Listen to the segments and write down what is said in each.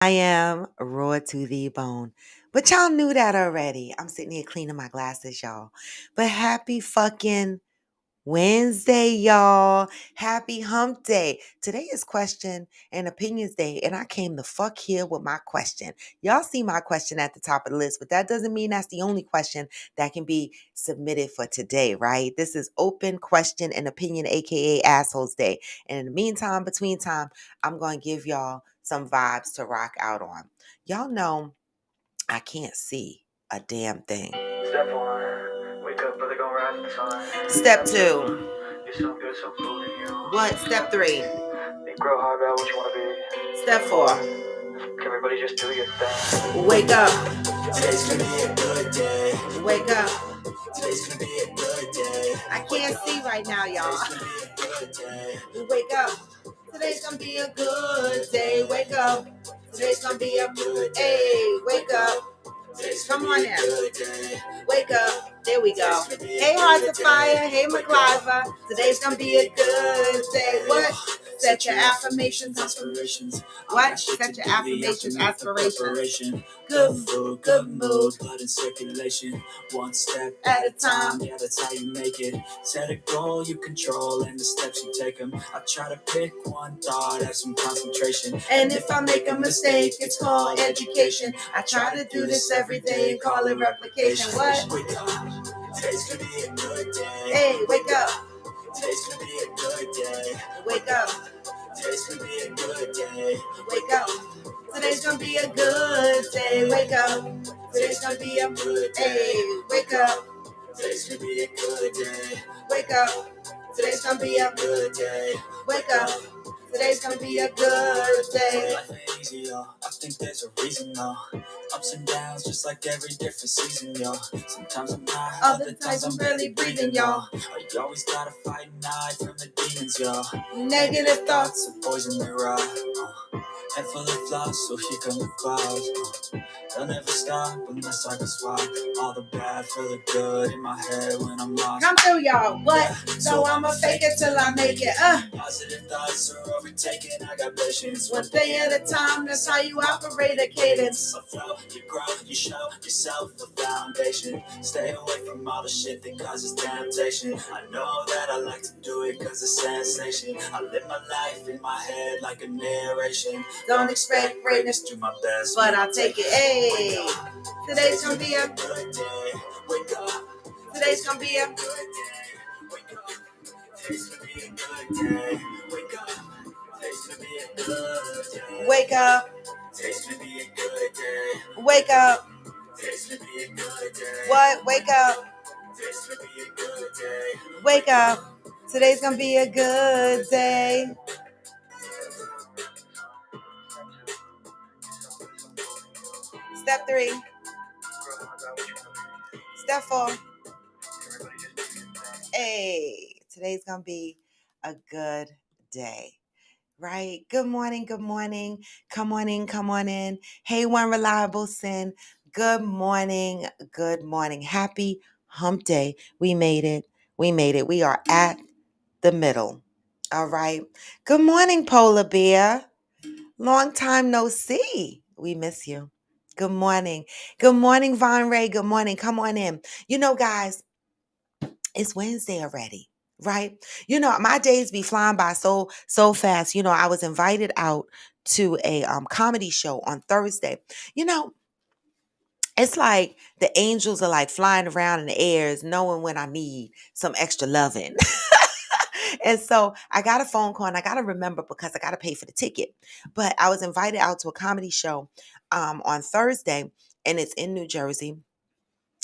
I am raw to the bone. But y'all knew that already. I'm sitting here cleaning my glasses, y'all. But happy fucking Wednesday, y'all. Happy hump day. Today is question and opinions day, and I came the fuck here with my question. Y'all see my question at the top of the list, but that doesn't mean that's the only question that can be submitted for today, right? This is open question and opinion, aka assholes day. And in the meantime, between time, I'm going to give y'all some vibes to rock out on. Y'all know I can't see a damn thing. Step one, wake up, brother, gonna rise with the sun. Step two, You're so good, so cool in you. what? Step three, Think real hard about what you wanna be. step four, Can everybody just do your thing? wake up, Today's gonna be a good day. wake up. Today's gonna be a good day. I can't see right now, y'all. Today's gonna be a good day. Wake up. Today's gonna be a good day. Wake up. Today's gonna be a good day. Wake up. Come on now. Wake up. There we go. Hey, Hearts of Fire. Hey, McLiver. Today's gonna be a good day. What? Set your affirmations, aspirations. What? Set your affirmations, aspirations. Good food, good mood, blood in circulation. One step at a time. Yeah, that's how you make it. Set a goal you control and the steps you take them. I try to pick one thought, have some concentration. And if I make a mistake, it's called education. I try to do this every day and call it replication. What? Wake up. Today's gonna be a good day. Hey, wake up. Today's gonna be a good day. Wake up. Today's gonna be a good day. Wake up. Today's gonna be a good day. Wake up. Today's gonna be a good day. Wake up. Today's gonna be a good day. Wake up. Today's gonna be a good day. Wake up. Today's gonna be a good day. Life ain't easy, yo. I think there's a reason, though. Ups and downs, just like every different season, yo. Sometimes I'm high, Other times I'm barely breathing, y'all. You always gotta fight and hide from the demons, yo. Negative thoughts. The poison they ride. Head full of flaws, so here come the clouds. They'll never stop unless I can swap all the bad for the good in my head when I'm lost. Come through, y'all. What? So I'ma fake it till I make it. Positive thoughts are overtaken. I got patience. One day at a time. That's how you operate a cadence. A flow, you grow, you show yourself a foundation. Stay away from all the shit that causes temptation. I know that I like to do it cause it's sensation. I live my life in my head like a narration. Don't expect greatness, do my best, but I'll take it. Hey, today's gonna be a good day. Wake up. Today's gonna be a good day. Wake up. Today's gonna be a good day. Wake up. Today's gonna be a good day. Wake up. Today's gonna be a good day. Wake up. Today's gonna be a good day. What? Wake up. Today's gonna be a good day. Wake up. Today's gonna be a good day. Step three. Step four. Hey, today's gonna be a good day. Right? Good morning, good morning. Come on in, come on in. Hey, one reliable sin. Good morning, good morning. Happy hump day. We made it. We made it. We are at the middle. All right. Good morning, Polar Bear. Long time no see. We miss you. Good morning. Good morning, Von Ray. Good morning. Come on in. You know, guys, it's Wednesday already, right? You know, my days be flying by so fast. You know, I was invited out to a comedy show on Thursday. You know, it's like the angels are like flying around in the airs, knowing when I need some extra loving. And so I got a phone call and I got to remember because I got to pay for the ticket. But I was invited out to a comedy show on Thursday, and it's in New Jersey.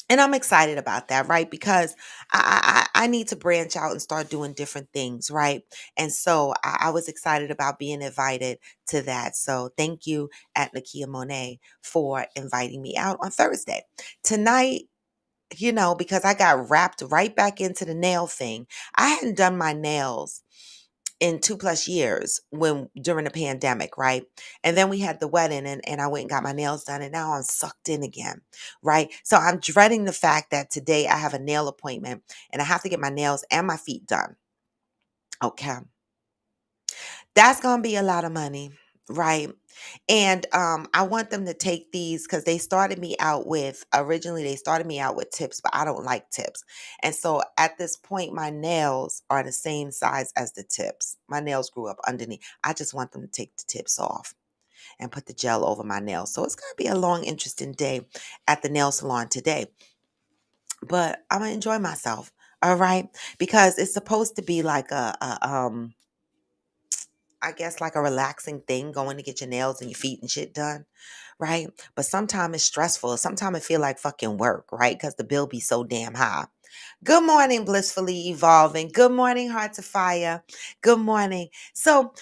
And I'm excited about that, right? Because I need to branch out and start doing different things, right? And so I was excited about being invited to that. So thank you at Nakia Monet for inviting me out on Thursday. Tonight, you know, because I got wrapped right back into the nail thing. I hadn't done my nails in 2+ years when during the pandemic, right? And then we had the wedding and I went and got my nails done and now I'm sucked in again, right? So I'm dreading the fact that today I have a nail appointment and I have to get my nails and my feet done. Okay. That's going to be a lot of money, right? And I want them to take these because originally they started me out with tips, but I don't like tips. And so at this point, my nails are the same size as the tips. My nails grew up underneath. I just want them to take the tips off and put the gel over my nails. So it's going to be a long, interesting day at the nail salon today. But I'm going to enjoy myself. All right. Because it's supposed to be like I guess like a relaxing thing, going to get your nails and your feet and shit done, right? But sometimes it's stressful. Sometimes it feel like fucking work, right? Because the bill be so damn high. Good morning, blissfully evolving. Good morning, hearts of fire. Good morning. So,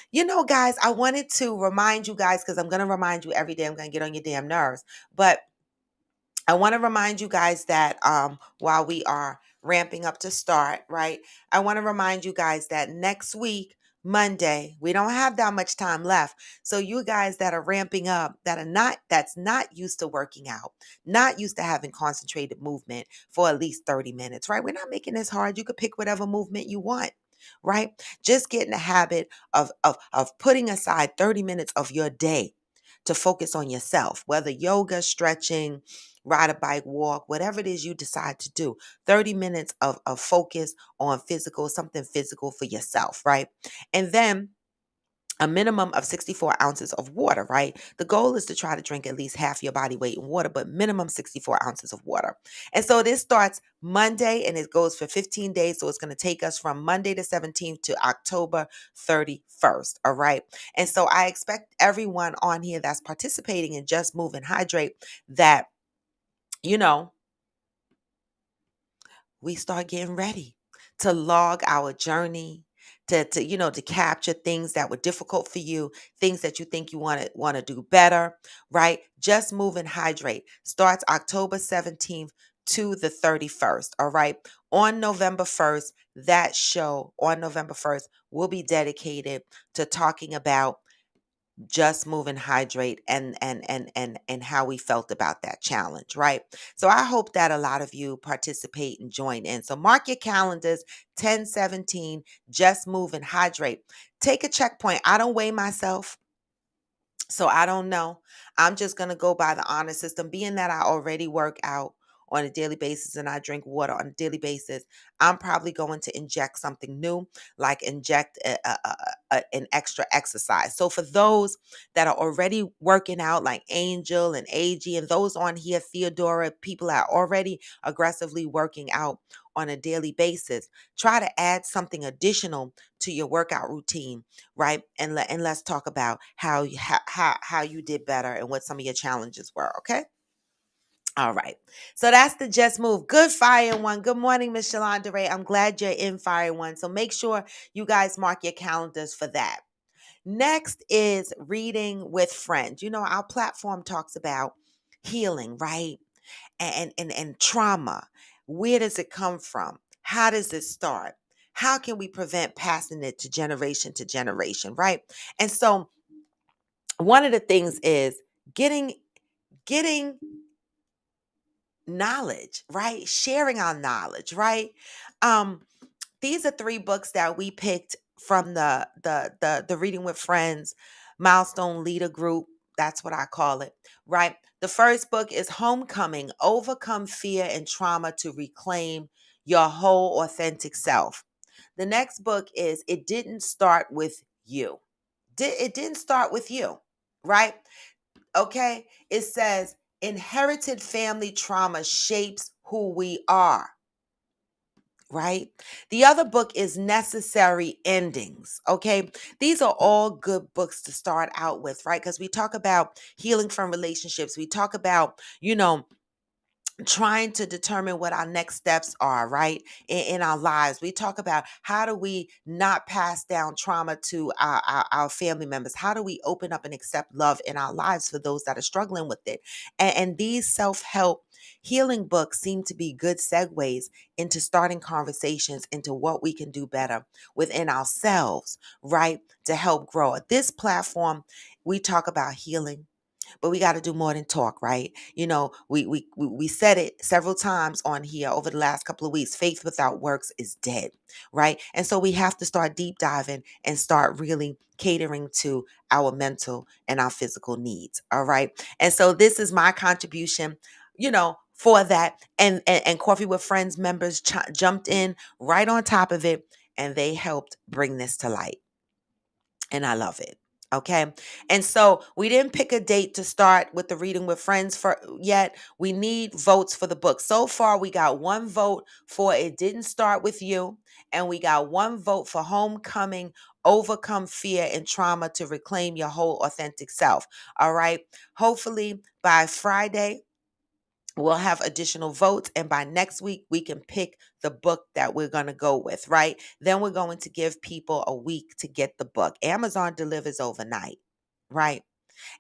guys, I wanted to remind you guys because I'm gonna remind you every day. I'm gonna get on your damn nerves, but I want to remind you guys that while we are ramping up to start, right? I want to remind you guys that next week, Monday, we don't have that much time left. So you guys that are ramping up, that's not used to working out, not used to having concentrated movement for at least 30 minutes, right? We're not making this hard. You could pick whatever movement you want. Right? Just get in the habit of putting aside 30 minutes of your day to focus on yourself, whether yoga, stretching, ride a bike, walk, whatever it is you decide to do. 30 minutes of focus on something physical for yourself, right? And then a minimum of 64 ounces of water, right? The goal is to try to drink at least half your body weight in water, but minimum 64 ounces of water. And so this starts Monday and it goes for 15 days. So it's going to take us from Monday the 17th to October 31st. All right. And so I expect everyone on here that's participating in Just Move and Hydrate that, you know, we start getting ready to log our journey to capture things that were difficult for you, things that you think you want to do better, right? Just Move and Hydrate starts October 17th to the 31st, all right? On November 1st, that show on November 1st will be dedicated to talking about Just Move and Hydrate and how we felt about that challenge, right? So I hope that a lot of you participate and join in. So mark your calendars, 10/17, Just Move and Hydrate. Take a checkpoint. I don't weigh myself. So I don't know. I'm just going to go by the honor system. Being that I already work out on a daily basis and I drink water on a daily basis, I'm probably going to inject something new, like inject an extra exercise. So for those that are already working out, like Angel and AG, and those on here, Theodora, people that are already aggressively working out on a daily basis, try to add something additional to your workout routine, right? And let's talk about how you did better and what some of your challenges were. Okay. All right. So that's the Just Move. Good fire one. Good morning, Miss Shalonda Ray. I'm glad you're in fire one. So make sure you guys mark your calendars for that. Next is reading with friends. Our platform talks about healing, right? And trauma. Where does it come from? How does it start? How can we prevent passing it to generation, right? And so one of the things is getting knowledge, right? Sharing our knowledge, right? Um, these are three books that we picked from the Reading with Friends Milestone Leader Group. That's what I call it, right? The first book is Homecoming: Overcome Fear and Trauma to Reclaim Your Whole Authentic Self. The next book is It Didn't Start with You. It didn't start with you, right? Okay? It says inherited family trauma shapes who we are, right? The other book is Necessary Endings. Okay. These are all good books to start out with, right? Because we talk about healing from relationships. We talk about, trying to determine what our next steps are, right? In our lives. We talk about how do we not pass down trauma to our family members? How do we open up and accept love in our lives for those that are struggling with it? And these self-help healing books seem to be good segues into starting conversations into what we can do better within ourselves, right? To help grow. At this platform, we talk about healing. but we got to do more than talk, right? We said it several times on here over the last couple of weeks. Faith without works is dead, right? And so we have to start deep diving and start really catering to our mental and our physical needs. All right. And so this is my contribution, for that. And Coffee with Friends members jumped in right on top of it, and they helped bring this to light. And I love it. Okay. And so we didn't pick a date to start with the reading with friends for yet. We need votes for the book. So far, we got one vote for It Didn't Start With You, and we got one vote for Homecoming, Overcome Fear and Trauma to Reclaim Your Whole Authentic Self. All right. Hopefully by Friday, we'll have additional votes, and by next week we can pick the book that we're going to go with, right? Then we're going to give people a week to get the book. Amazon delivers overnight, right?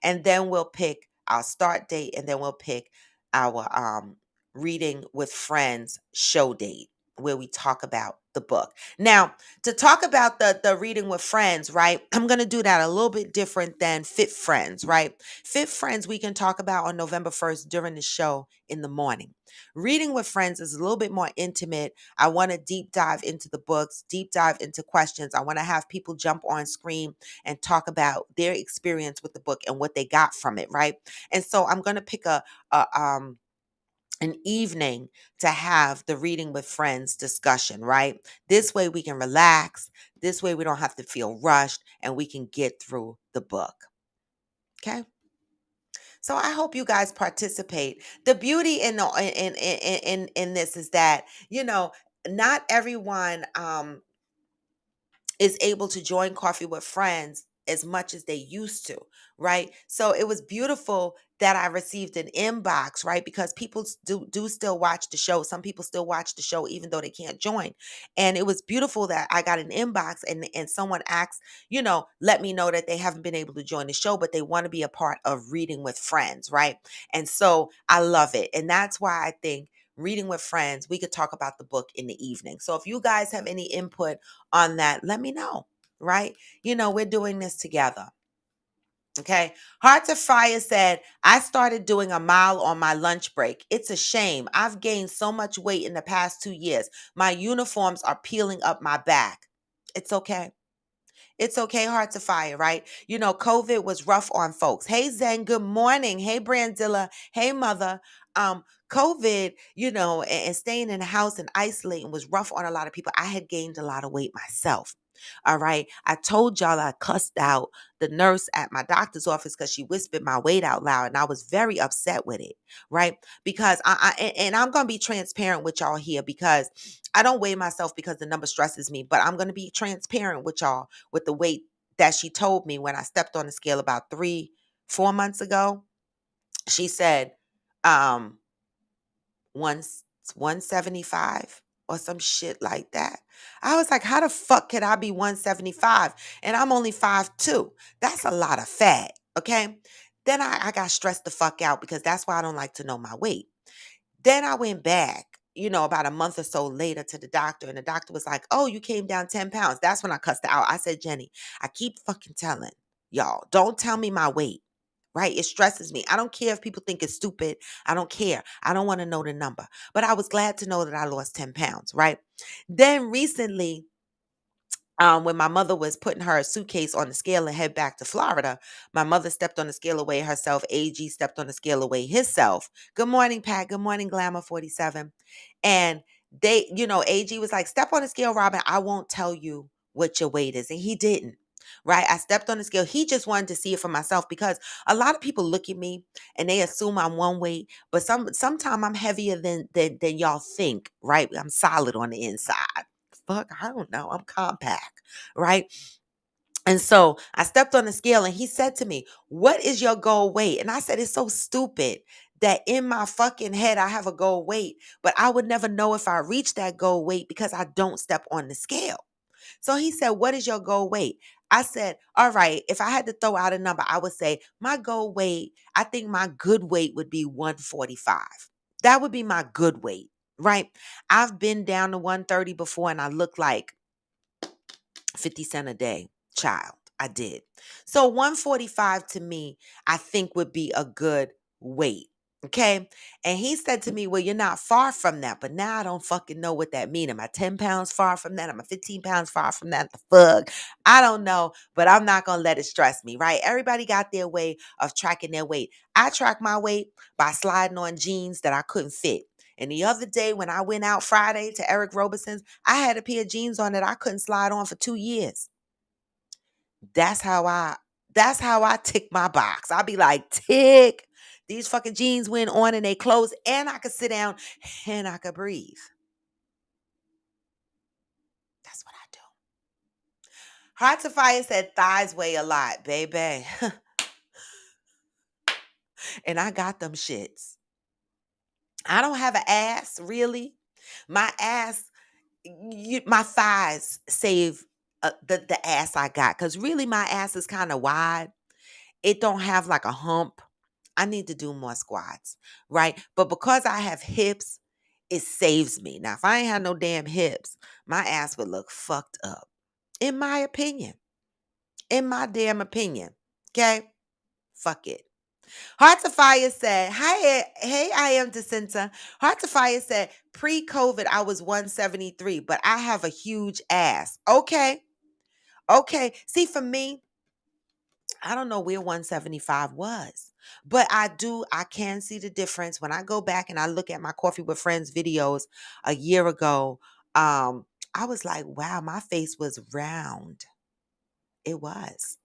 And then we'll pick our start date, and then we'll pick our reading with friends show date, where we talk about the book. Now, to talk about the reading with friends, right? I'm going to do that a little bit different than Fit Friends, right? Fit Friends we can talk about on November 1st during the show in the morning. Reading with friends is a little bit more intimate. I want to deep dive into the books, deep dive into questions. I want to have people jump on screen and talk about their experience with the book and what they got from it, right? And so I'm going to pick a an evening to have the reading with friends discussion, right? This way we can relax. This way we don't have to feel rushed, and we can get through the book. Okay? So I hope you guys participate. The beauty in this is that, not everyone is able to join Coffee with Friends as much as they used to, right? So it was beautiful that I received an inbox, right? Because people do still watch the show. Some people still watch the show even though they can't join. And it was beautiful that I got an inbox, and someone asked, let me know that they haven't been able to join the show, but they want to be a part of Reading with Friends, right? And so I love it. And that's why I think Reading with Friends, we could talk about the book in the evening. So if you guys have any input on that, let me know, right? We're doing this together. Okay. Hearts of Fire said, I started doing a mile on my lunch break. It's a shame. I've gained so much weight in the past 2 years. My uniforms are peeling up my back. It's okay. It's okay, Hearts of Fire, right? COVID was rough on folks. Hey, Zen, good morning. Hey, Brandilla. Hey, Mother. COVID, and staying in the house and isolating was rough on a lot of people. I had gained a lot of weight myself. All right. I told y'all I cussed out the nurse at my doctor's office because she whispered my weight out loud, and I was very upset with it, right? Because and I'm going to be transparent with y'all here, because I don't weigh myself because the number stresses me, but I'm going to be transparent with y'all with the weight that she told me when I stepped on the scale about 4 months ago. She said, um, one 175 or some shit like that. I was like, how the fuck could I be 175 and I'm only 5'2"? That's a lot of fat. Okay. Then I got stressed the fuck out, because that's why I don't like to know my weight. Then I went back, about a month or so later to the doctor, and the doctor was like, oh, you came down 10 pounds. That's when I cussed her out. I said, Jenny, I keep fucking telling y'all, don't tell me my weight, right? It stresses me. I don't care if people think it's stupid. I don't care. I don't want to know the number. But I was glad to know that I lost 10 pounds, right? Then recently, when my mother was putting her suitcase on the scale and head back to Florida, my mother stepped on the scale away herself. AG stepped on the scale away himself. Good morning, Pat. Good morning, Glamour 47. And AG was like, step on the scale, Robin. I won't tell you what your weight is. And he didn't. Right. I stepped on the scale. He just wanted to see it for myself, because a lot of people look at me and they assume I'm one weight, but sometimes I'm heavier than y'all think. Right. I'm solid on the inside. Fuck, I don't know. I'm compact, right? And so I stepped on the scale, and he said to me, what is your goal weight? And I said, it's so stupid that in my fucking head I have a goal weight, but I would never know if I reach that goal weight because I don't step on the scale. So he said, what is your goal weight? I said, all right, if I had to throw out a number, I would say my goal weight, I think my good weight would be 145. That would be my good weight, right? I've been down to 130 before, and I look like 50 cent a day child. I did. So 145 to me, I think would be a good weight. Okay. And he said to me, well, you're not far from that. But now I don't fucking know what that means. Am I 10 pounds far from that? Am I 15 pounds far from that? The fuck? I don't know, but I'm not going to let it stress me, right? Everybody got their way of tracking their weight. I track my weight by sliding on jeans that I couldn't fit. And the other day when I went out Friday to Eric Roberson's, I had a pair of jeans on that I couldn't slide on for 2 years. That's how I that's how I tick my box. I'll be like, tick. These fucking jeans went on and they closed, and I could sit down and I could breathe. That's what I do. Heart to Fire said thighs weigh a lot, baby. And I got them shits. I don't have an ass, really. My ass, my thighs save the ass I got. Because really, my ass is kind of wide. It don't have like a hump. I need to do more squats, right? But because I have hips, it saves me. Now, if I ain't had no damn hips, my ass would look fucked up. In my opinion. In my damn opinion. Okay? Fuck it. Heart to Fire said, hi, hey, I am Jacinta. Heart to Fire said, pre-COVID, I was 173, but I have a huge ass. Okay. Okay. See, for me, I don't know where 175 was, but I can see the difference when I go back and I look at my Coffee with Friends videos a year ago. I was like, wow, my face was round. It was.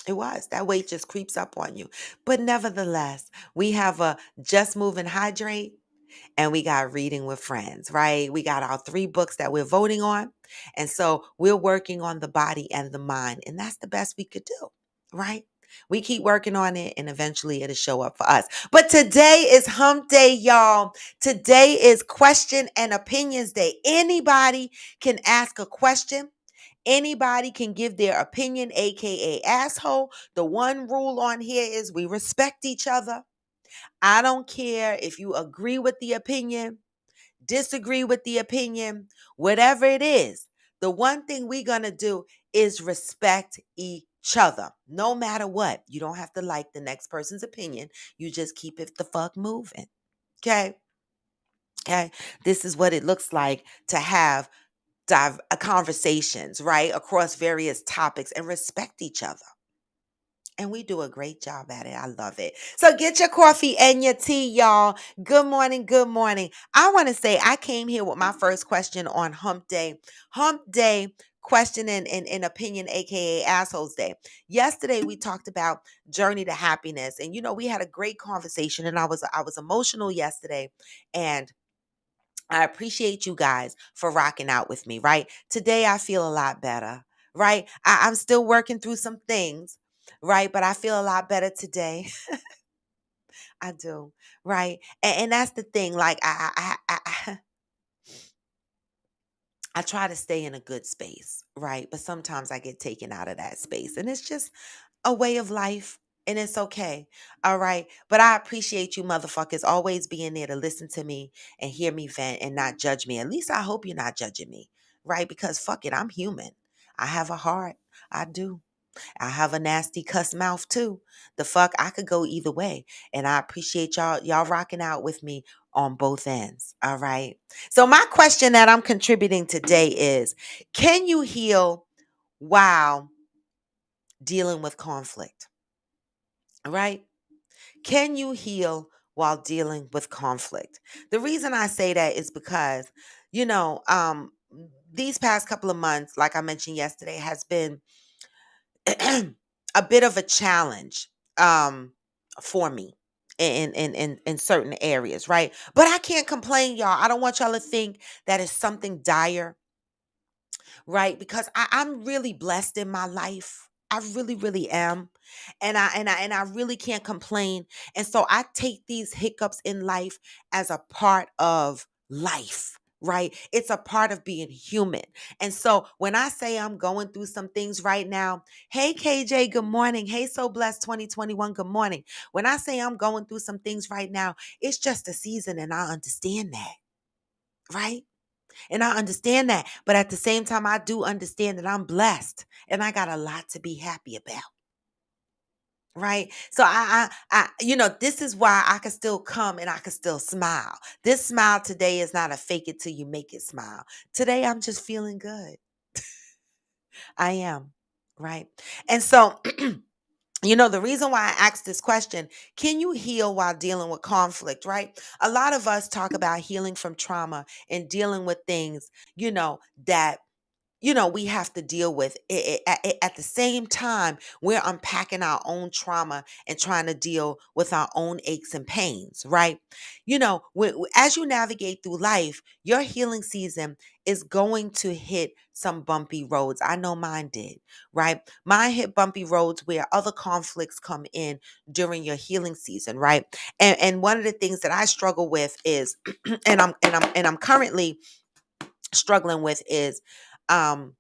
It was. That weight just creeps up on you. But nevertheless, we have a Just Move and Hydrate, and we got Reading with Friends, right? We got our 3 books that we're voting on. And so we're working on the body and the mind. And that's the best we could do, right? We keep working on it and eventually it'll show up for us. But today is hump day, y'all. Today is question and opinions day. Anybody can ask a question. Anybody can give their opinion, aka asshole. The one rule on here is we respect each other. I don't care if you agree with the opinion, disagree with the opinion, whatever it is. The one thing we're going to do is respect each other, no matter what. You don't have to like the next person's opinion. You just keep it the fuck moving. Okay? Okay? This is what it looks like to have conversations, right? Across various topics and respect each other. And we do a great job at it. I love it. So get your coffee and your tea, y'all. Good morning. Good morning. I want to say I came here with my first question on Hump Day. Hump Day question and opinion, aka Assholes Day. Yesterday we talked about journey to happiness. And we had a great conversation and I was emotional yesterday. And I appreciate you guys for rocking out with me, right? Today I feel a lot better, right? I'm still working through some things, right? But I feel a lot better today. I do, right? And that's the thing. Like I try to stay in a good space, right? But sometimes I get taken out of that space, and it's just a way of life. And it's okay. All right. But I appreciate you motherfuckers always being there to listen to me and hear me vent and not judge me. At least I hope you're not judging me. Right? Because fuck it, I'm human. I have a heart. I do. I have a nasty cuss mouth too. The fuck, I could go either way. And I appreciate y'all rocking out with me on both ends. All right. So my question that I'm contributing today is, can you heal while dealing with conflict? All right. Can you heal while dealing with conflict? The reason I say that is because, you know, um, these past couple of months, like I mentioned yesterday, has been a bit of a challenge for me in certain areas, right? But I can't complain, y'all. I don't want y'all to think that it's something dire, right? Because I'm really blessed in my life. I really, really am. And I really can't complain. And so I take these hiccups in life as a part of life. Right? It's a part of being human. And so when I say I'm going through some things right now, hey KJ, good morning. Hey, so blessed 2021, good morning. When I say I'm going through some things right now, it's just a season and I understand that. Right? And I understand that. But at the same time, I do understand that I'm blessed and I got a lot to be happy about. Right. So this is why I can still come and I can still smile. This smile today is not a fake it till you make it smile. Today, I'm just feeling good. I am. Right. And so, the reason why I asked this question, can you heal while dealing with conflict, right? A lot of us talk about healing from trauma and dealing with things, that we have to deal with. At the same time, we're unpacking our own trauma and trying to deal with our own aches and pains, right? As you navigate through life, your healing season is going to hit some bumpy roads. I know mine did, right? Mine hit bumpy roads where other conflicts come in during your healing season, right? And one of the things that I struggle with is, and I'm currently struggling with is, um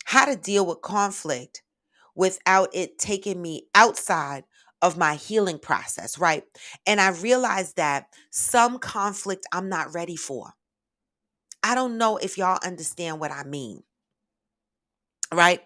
how to deal with conflict without it taking me outside of my healing process, right? And I realized that some conflict I'm not ready for. I don't know if y'all understand what I mean, right?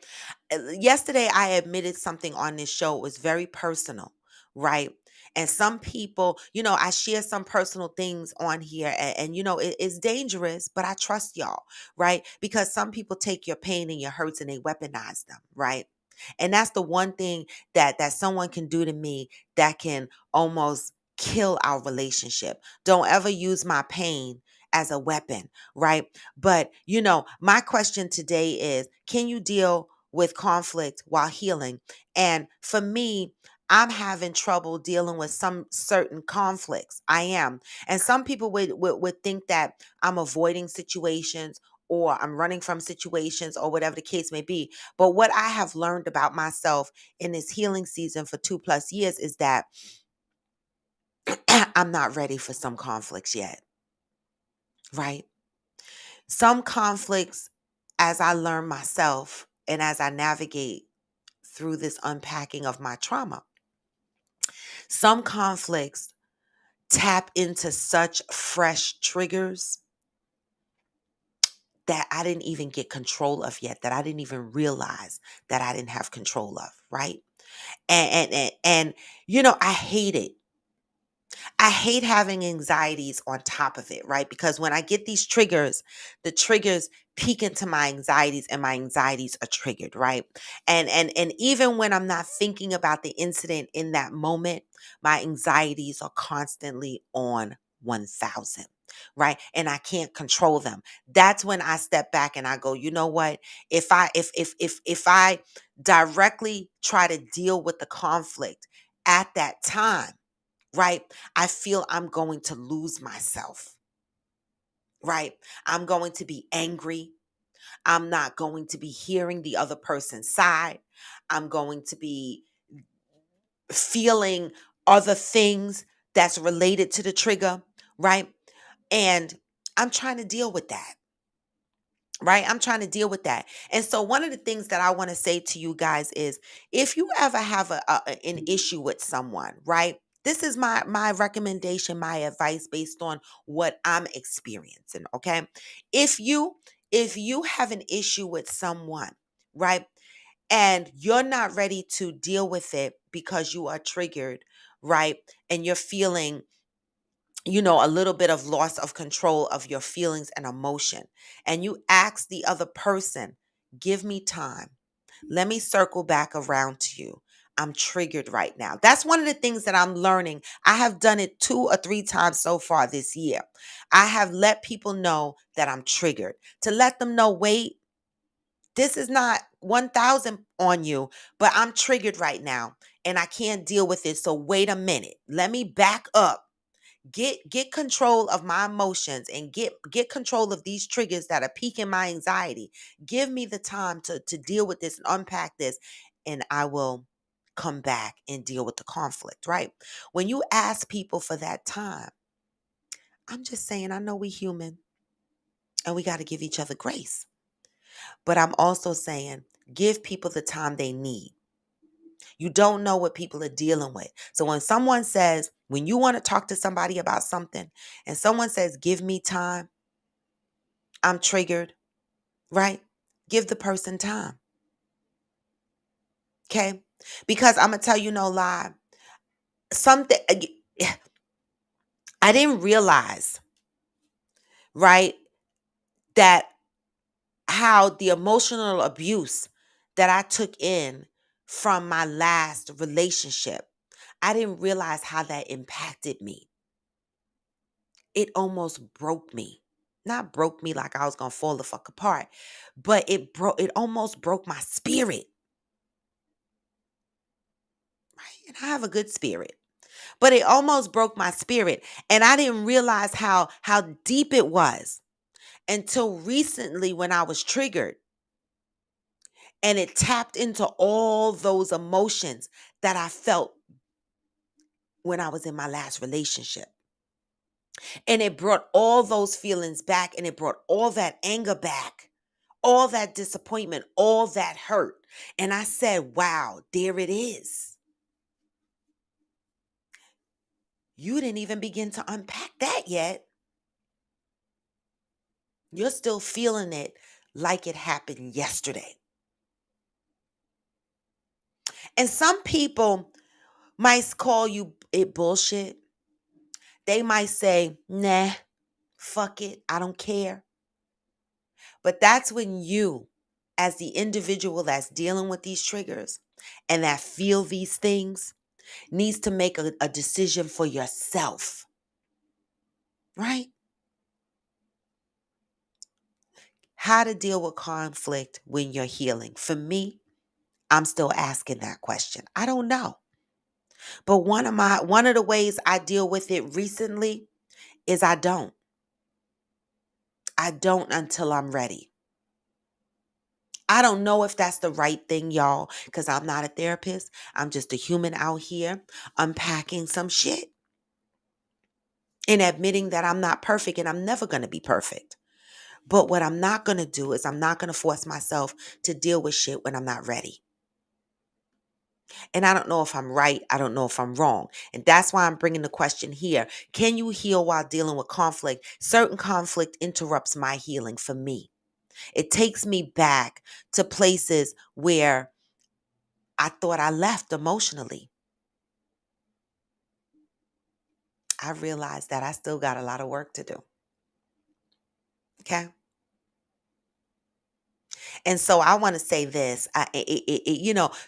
Yesterday, I admitted something on this show. It was very personal, right? And some people, I share some personal things on here, and it's dangerous, but I trust y'all, right? Because some people take your pain and your hurts and they weaponize them, right? And that's the one thing that someone can do to me that can almost kill our relationship. Don't ever use my pain as a weapon, right? But, my question today is, can you deal with conflict while healing? And for me, I'm having trouble dealing with some certain conflicts. I am. And some people would think that I'm avoiding situations or I'm running from situations or whatever the case may be. But what I have learned about myself in this healing season for 2+ years is that I'm not ready for some conflicts yet, right? Some conflicts, as I learn myself and as I navigate through this unpacking of my trauma, some conflicts tap into such fresh triggers that I didn't even get control of yet, that I didn't even realize that I didn't have control of, right? And I hate it. I hate having anxieties on top of it, right? Because when I get these triggers, the triggers peek into my anxieties and my anxieties are triggered, right? And even when I'm not thinking about the incident in that moment, my anxieties are constantly on 1000, right? And I can't control them. That's when I step back and I go, you know what? If I directly try to deal with the conflict at that time, right? I feel I'm going to lose myself, right? I'm going to be angry. I'm not going to be hearing the other person's side. I'm going to be feeling other things that's related to the trigger, right? And I'm trying to deal with that. Right? I'm trying to deal with that. And so one of the things that I want to say to you guys is, if you ever have an issue with someone, right? This is my recommendation, my advice based on what I'm experiencing, okay? If you if you have an issue with someone, right? And you're not ready to deal with it because you are triggered, right? And you're feeling, a little bit of loss of control of your feelings and emotion. And you ask the other person, give me time. Let me circle back around to you. I'm triggered right now. That's one of the things that I'm learning. I have done it 2 or 3 times so far this year. I have let people know that I'm triggered, to let them know, wait, this is not 1000 on you, but I'm triggered right now and I can't deal with it. So wait a minute. Let me back up, get control of my emotions and get control of these triggers that are piquing my anxiety. Give me the time to deal with this and unpack this, and I will come back and deal with the conflict, right? When you ask people for that time, I'm just saying, I know we human and we got to give each other grace, but I'm also saying, give people the time they need. You don't know what people are dealing with. So when you want to talk to somebody about something and someone says, give me time, I'm triggered, right? Give the person time, okay? Because I'm going to tell you no lie. Something, I didn't realize, right, that how the emotional abuse that I took in from my last relationship, I didn't realize how that impacted me. It almost broke me. Not broke me like I was going to fall the fuck apart, but it almost broke my spirit, right? And I have a good spirit. But it almost broke my spirit, and I didn't realize how deep it was until recently when I was triggered and it tapped into all those emotions that I felt when I was in my last relationship. And it brought all those feelings back, and it brought all that anger back, all that disappointment, all that hurt. And I said, wow, there it is. You didn't even begin to unpack that yet. You're still feeling it like it happened yesterday. And some people might call you it bullshit. They might say, nah, fuck it, I don't care. But that's when you, as the individual that's dealing with these triggers and that feel these things, needs to make a decision for yourself, right? How to deal with conflict when you're healing. For me, I'm still asking that question. I don't know. But one of the ways I deal with it recently is I don't. I don't until I'm ready. I don't know if that's the right thing, y'all, because I'm not a therapist. I'm just a human out here unpacking some shit and admitting that I'm not perfect and I'm never going to be perfect. But what I'm not going to do is I'm not going to force myself to deal with shit when I'm not ready. And I don't know if I'm right. I don't know if I'm wrong. And that's why I'm bringing the question here. Can you heal while dealing with conflict? Certain conflict interrupts my healing for me. It takes me back to places where I thought I left emotionally. I realized that I still got a lot of work to do. Okay. And so I want to say this,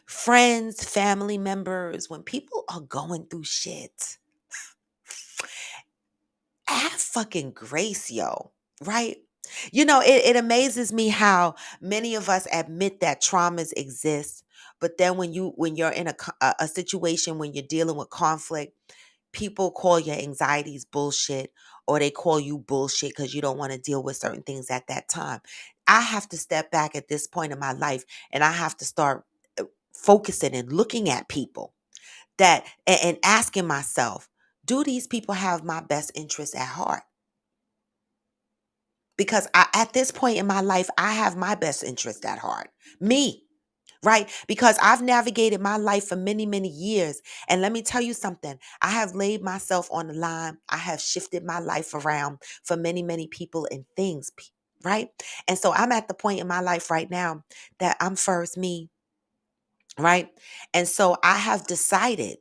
friends, family members, when people are going through shit, have fucking grace, yo. Right? It amazes me how many of us admit that traumas exist, but then when you're in a situation when you're dealing with conflict, people call your anxieties bullshit, or they call you bullshit because you don't want to deal with certain things at that time. I have to step back at this point in my life, and I have to start focusing and looking at people and asking myself, do these people have my best interests at heart? Because at this point in my life, I have my best interest at heart. Me. Right? Because I've navigated my life for many, many years. And let me tell you something. I have laid myself on the line. I have shifted my life around for many, many people and things. Right? And so I'm at the point in my life right now that I'm first me. Right? And so I have decided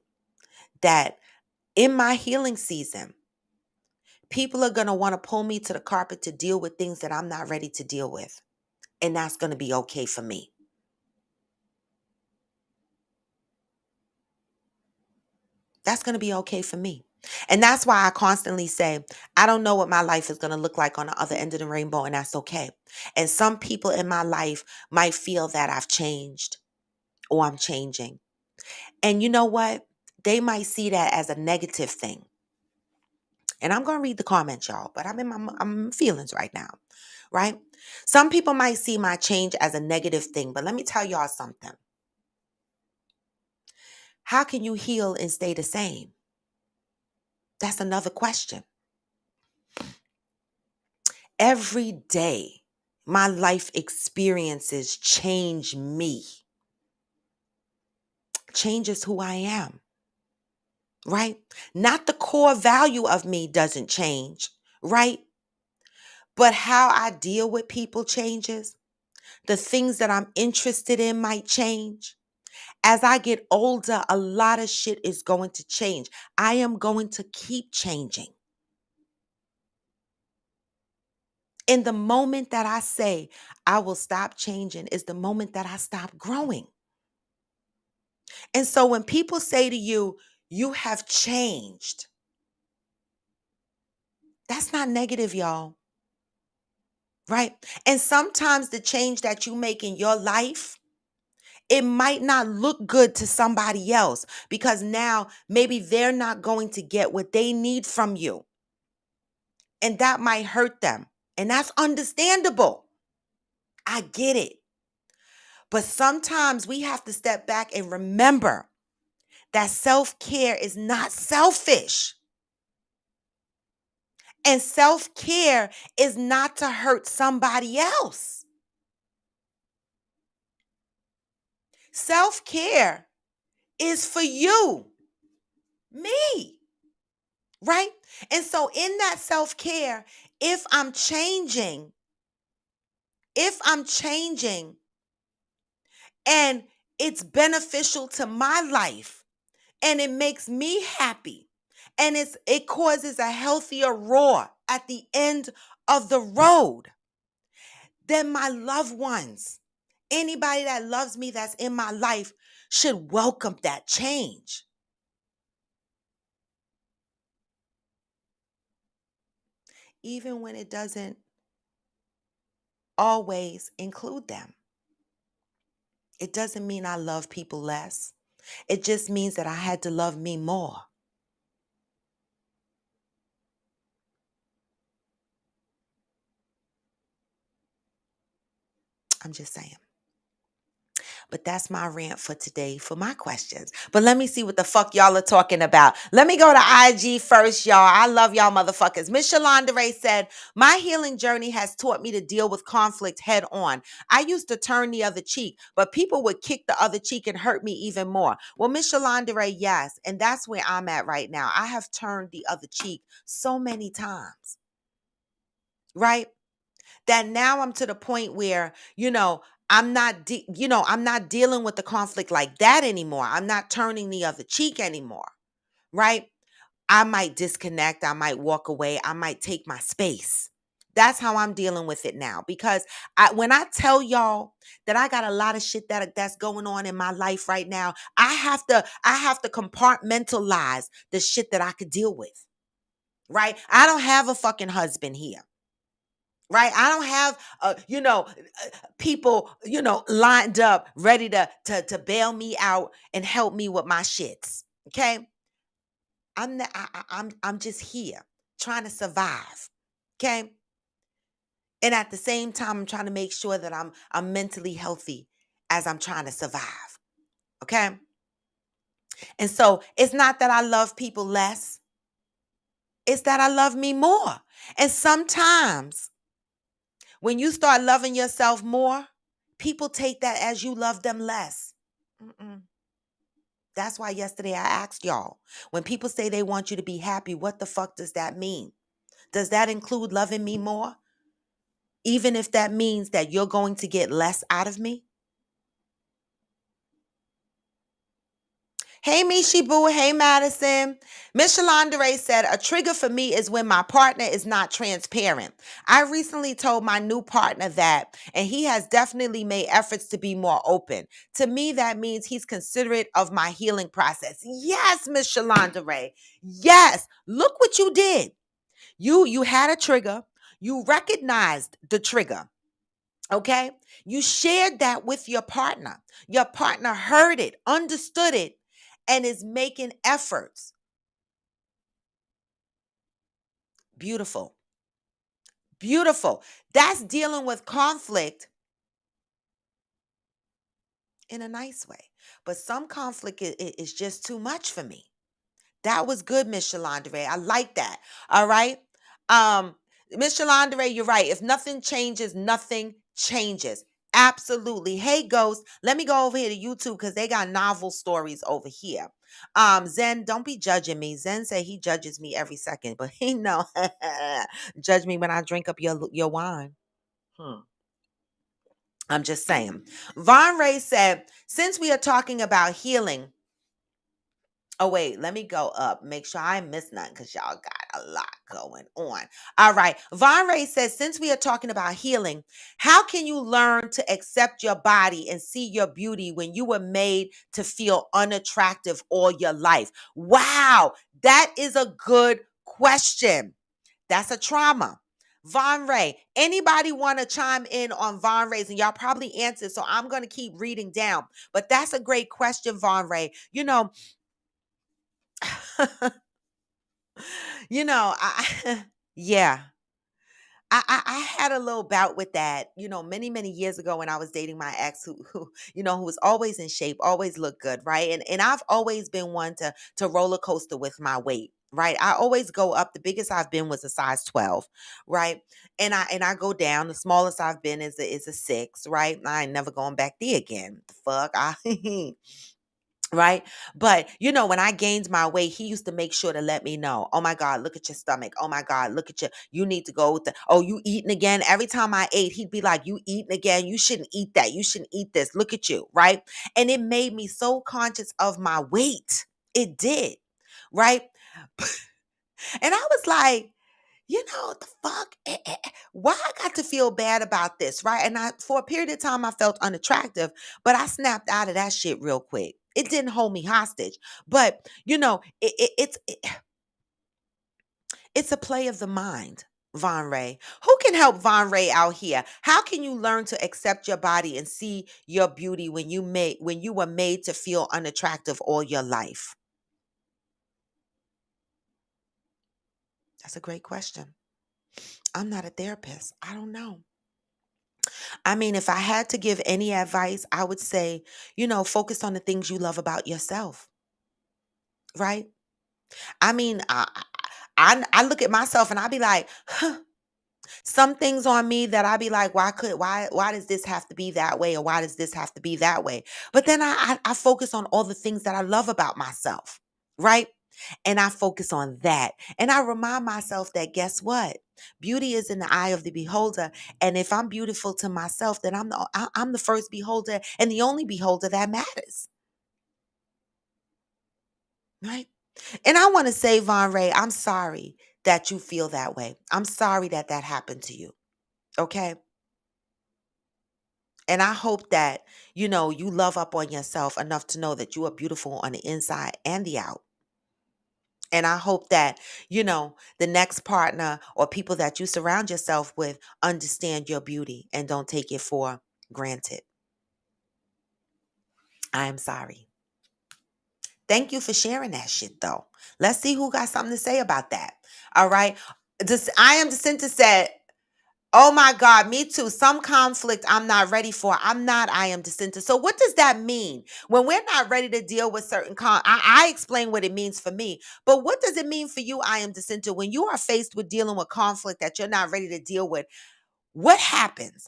that in my healing season, people are going to want to pull me to the carpet to deal with things that I'm not ready to deal with. And that's going to be okay for me. That's going to be okay for me. And that's why I constantly say, I don't know what my life is going to look like on the other end of the rainbow, and that's okay. And some people in my life might feel that I've changed or I'm changing. And you know what? They might see that as a negative thing. And I'm going to read the comments, y'all, but I'm in feelings right now, right? Some people might see my change as a negative thing, but let me tell y'all something. How can you heal and stay the same? That's another question. Every day, my life experiences change me, changes who I am, right? Not the core value of me doesn't change, right? But how I deal with people changes. The things that I'm interested in might change. As I get older, a lot of shit is going to change. I am going to keep changing. In the moment that I say I will stop changing is the moment that I stop growing. And so when people say to you, you have changed, that's not negative, y'all, right? And sometimes the change that you make in your life, it might not look good to somebody else because now maybe they're not going to get what they need from you. And that might hurt them. And that's understandable. I get it. But sometimes we have to step back and remember that self-care is not selfish. And self-care is not to hurt somebody else. Self-care is for you, me, right? And so in that self-care, if I'm changing, if I'm changing and it's beneficial to my life and it makes me happy and it causes a healthier roar at the end of the road, then my loved ones, anybody that loves me that's in my life should welcome that change. Even when it doesn't always include them. It doesn't mean I love people less. It just means that I had to love me more. I'm just saying. But that's my rant for today for my questions. But let me see what the fuck y'all are talking about. Let me go to IG first, y'all. I love y'all motherfuckers. Miss Shalonda Ray said, my healing journey has taught me to deal with conflict head on. I used to turn the other cheek, but people would kick the other cheek and hurt me even more. Well, Miss Shalonda Ray, yes. And that's where I'm at right now. I have turned the other cheek so many times, right? That now I'm to the point where, I'm not dealing with the conflict like that anymore. I'm not turning the other cheek anymore, right? I might disconnect, I might walk away, I might take my space. That's how I'm dealing with it now because when I tell y'all that I got a lot of shit that's going on in my life right now, I have to compartmentalize the shit that I could deal with. Right? I don't have a fucking husband here. Right? I don't have people, lined up ready to bail me out and help me with my shits. Okay? I'm just here trying to survive. Okay? And at the same time I'm trying to make sure that I'm mentally healthy as I'm trying to survive. Okay? And so it's not that I love people less. It's that I love me more. And sometimes when you start loving yourself more, people take that as you love them less. Mm-mm. That's why yesterday I asked y'all, when people say they want you to be happy, what the fuck does that mean? Does that include loving me more? Even if that means that you're going to get less out of me? Hey, Mishi Boo. Hey, Madison. Miss Shalonda Ray said, a trigger for me is when my partner is not transparent. I recently told my new partner that, and he has definitely made efforts to be more open. To me, that means he's considerate of my healing process. Yes, Miss Shalonda Ray. Yes. Look what you did. You had a trigger. You recognized the trigger. Okay? You shared that with your partner. Your partner heard it, understood it, and is making efforts. Beautiful. Beautiful. That's dealing with conflict in a nice way. But some conflict is just too much for me. That was good, Miss Shalandre. I like that. All right. Um, Miss Shalandre, you're right. If nothing changes, nothing changes. Absolutely. Hey, Ghost, let me go over here to YouTube because they got novel stories over here. Zen, don't be judging me. Zen say he judges me every second, but he know judge me when I drink up your wine. Hmm. I'm just saying. Von Ray said, since we are talking about healing, oh, wait, let me go up. Make sure I ain't miss nothing because y'all got a lot going on. All right. Von Ray says, since we are talking about healing, how can you learn to accept your body and see your beauty when you were made to feel unattractive all your life? Wow. That is a good question. That's a trauma. Von Ray, anybody want to chime in on Von Ray's? And y'all probably answered, so I'm going to keep reading down. But that's a great question, Von Ray. Yeah. I had a little bout with that, many, many years ago when I was dating my ex who was always in shape, always looked good, right? And I've always been one to roller coaster with my weight. Right. I always go up. The biggest I've been was a size 12. Right. And I go down. The smallest I've been is a 6. Right. I ain't never going back there again. The fuck. Right. But when I gained my weight, he used to make sure to let me know, oh my God, look at your stomach. Oh my God, look at you need to go with oh, you eating again. Every time I ate, he'd be like, you eating again. You shouldn't eat that. You shouldn't eat this. Look at you. Right. And it made me so conscious of my weight. It did. Right. And I was like, what the fuck? Why I got to feel bad about this, right? And for a period of time, I felt unattractive, but I snapped out of that shit real quick. It didn't hold me hostage, but it's a play of the mind. Von Ray, who can help Von Ray out here? How can you learn to accept your body and see your beauty when you were made to feel unattractive all your life? That's a great question. I'm not a therapist. I don't know. I mean, if I had to give any advice, I would say, focus on the things you love about yourself, right? I mean, I look at myself and I be like, huh, some things on me that I be like, why does this have to be that way, or why does this have to be that way? But then I focus on all the things that I love about myself, right? And I focus on that. And I remind myself that guess what? Beauty is in the eye of the beholder. And if I'm beautiful to myself, then I'm the first beholder and the only beholder that matters. Right? And I want to say, Von Ray, I'm sorry that you feel that way. I'm sorry that that happened to you. Okay. And I hope that, you love up on yourself enough to know that you are beautiful on the inside and the out. And I hope that, the next partner or people that you surround yourself with understand your beauty and don't take it for granted. I am sorry. Thank you for sharing that shit though. Let's see who got something to say about that. All right. I am Jacinta said, oh my God, me too. Some conflict I'm not ready for. I'm not, I am Jacinta. So what does that mean? When we're not ready to deal with certain I explain what it means for me. But what does it mean for you, I am Jacinta, when you are faced with dealing with conflict that you're not ready to deal with? What happens?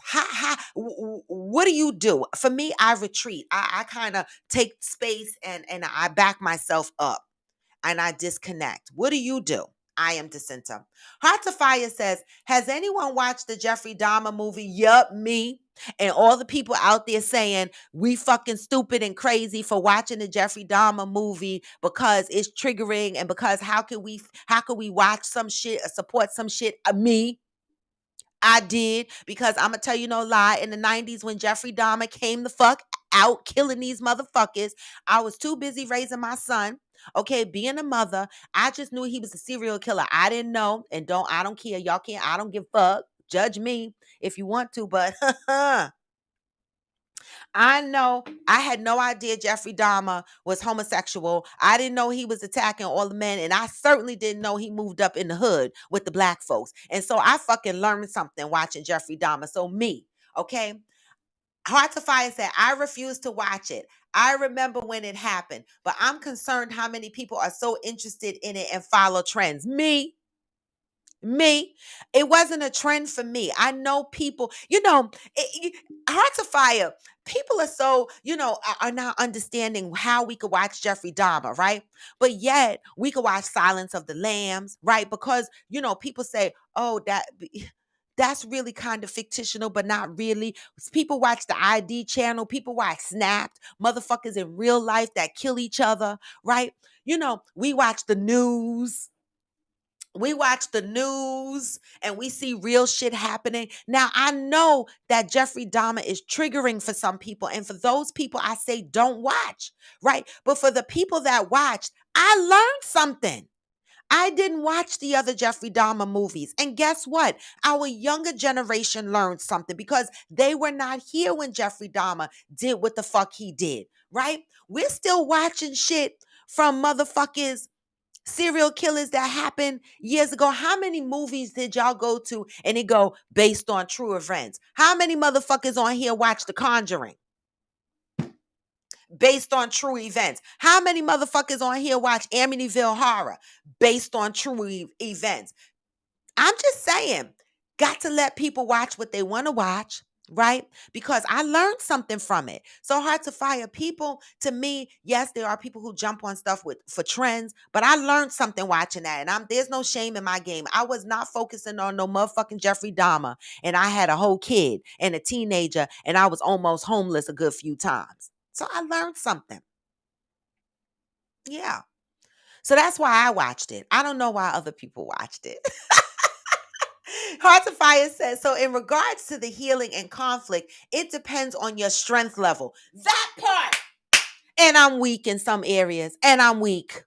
What do you do? For me, I retreat. I kind of take space and I back myself up and I disconnect. What do you do? I am Jacinta. Heart to Fire says, has anyone watched the Jeffrey Dahmer movie? Yup, me. And all the people out there saying we fucking stupid and crazy for watching the Jeffrey Dahmer movie because it's triggering and because how could we watch some shit or support some shit? Me. I did, because I'm gonna tell you no lie. In the 90s, when Jeffrey Dahmer came the fuck out killing these motherfuckers, I was too busy raising my son. Okay, being a mother, I just knew he was a serial killer. I didn't know, and I don't care. Y'all can't. I don't give a fuck. Judge me if you want to, but I know I had no idea Jeffrey Dahmer was homosexual. I didn't know he was attacking all the men, and I certainly didn't know he moved up in the hood with the black folks. And so I fucking learned something watching Jeffrey Dahmer. So me, okay? Heart to Fire said, I refuse to watch it. I remember when it happened, but I'm concerned how many people are so interested in it and follow trends. Me, Me, it wasn't a trend for me. I know people, Hearts of Fire, people are so, are now understanding how we could watch Jeffrey Dahmer, right? But yet we could watch Silence of the Lambs, right? Because, people say, oh, that's really kind of fictional, but not really. People watch the ID channel, people watch Snapped, motherfuckers in real life that kill each other, right? We watch the news. We watch the news and we see real shit happening. Now, I know that Jeffrey Dahmer is triggering for some people. And for those people, I say don't watch, right? But for the people that watched, I learned something. I didn't watch the other Jeffrey Dahmer movies. And guess what? Our younger generation learned something because they were not here when Jeffrey Dahmer did what the fuck he did, right? We're still watching shit from motherfuckers, serial killers that happened years ago. How many movies did y'all go to and it go based on true events? How many motherfuckers on here watch The Conjuring based on true events? How many motherfuckers on here watch Amityville Horror based on true events? I'm just saying, got to let people watch what they want to watch, right? Because I learned something from it. So Hard to Fire people, to me, yes, there are people who jump on stuff for trends, but I learned something watching that. And there's no shame in my game. I was not focusing on no motherfucking Jeffrey Dahmer. And I had a whole kid and a teenager, and I was almost homeless a good few times. So I learned something. Yeah. So that's why I watched it. I don't know why other people watched it. Heart to Fire says, so in regards to the healing and conflict, it depends on your strength level. That part. And I'm weak in some areas. And I'm weak.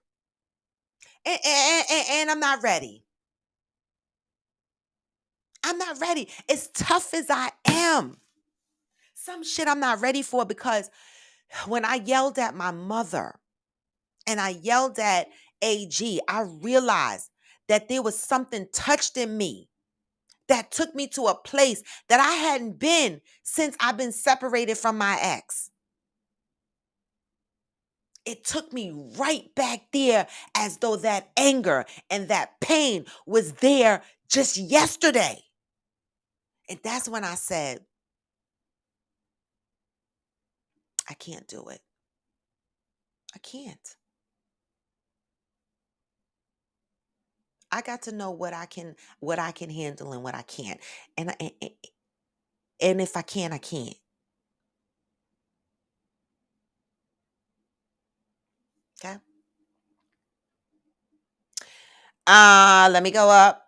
And I'm not ready. I'm not ready. As tough as I am, some shit I'm not ready for, because when I yelled at my mother and I yelled at AG, I realized that there was something touched in me that took me to a place that I hadn't been since I've been separated from my ex. It took me right back there, as though that anger and that pain was there just yesterday. And that's when I said, I can't do it. I can't. I got to know what I can handle and what I can't. And if I can, I can't. Okay? Let me go up.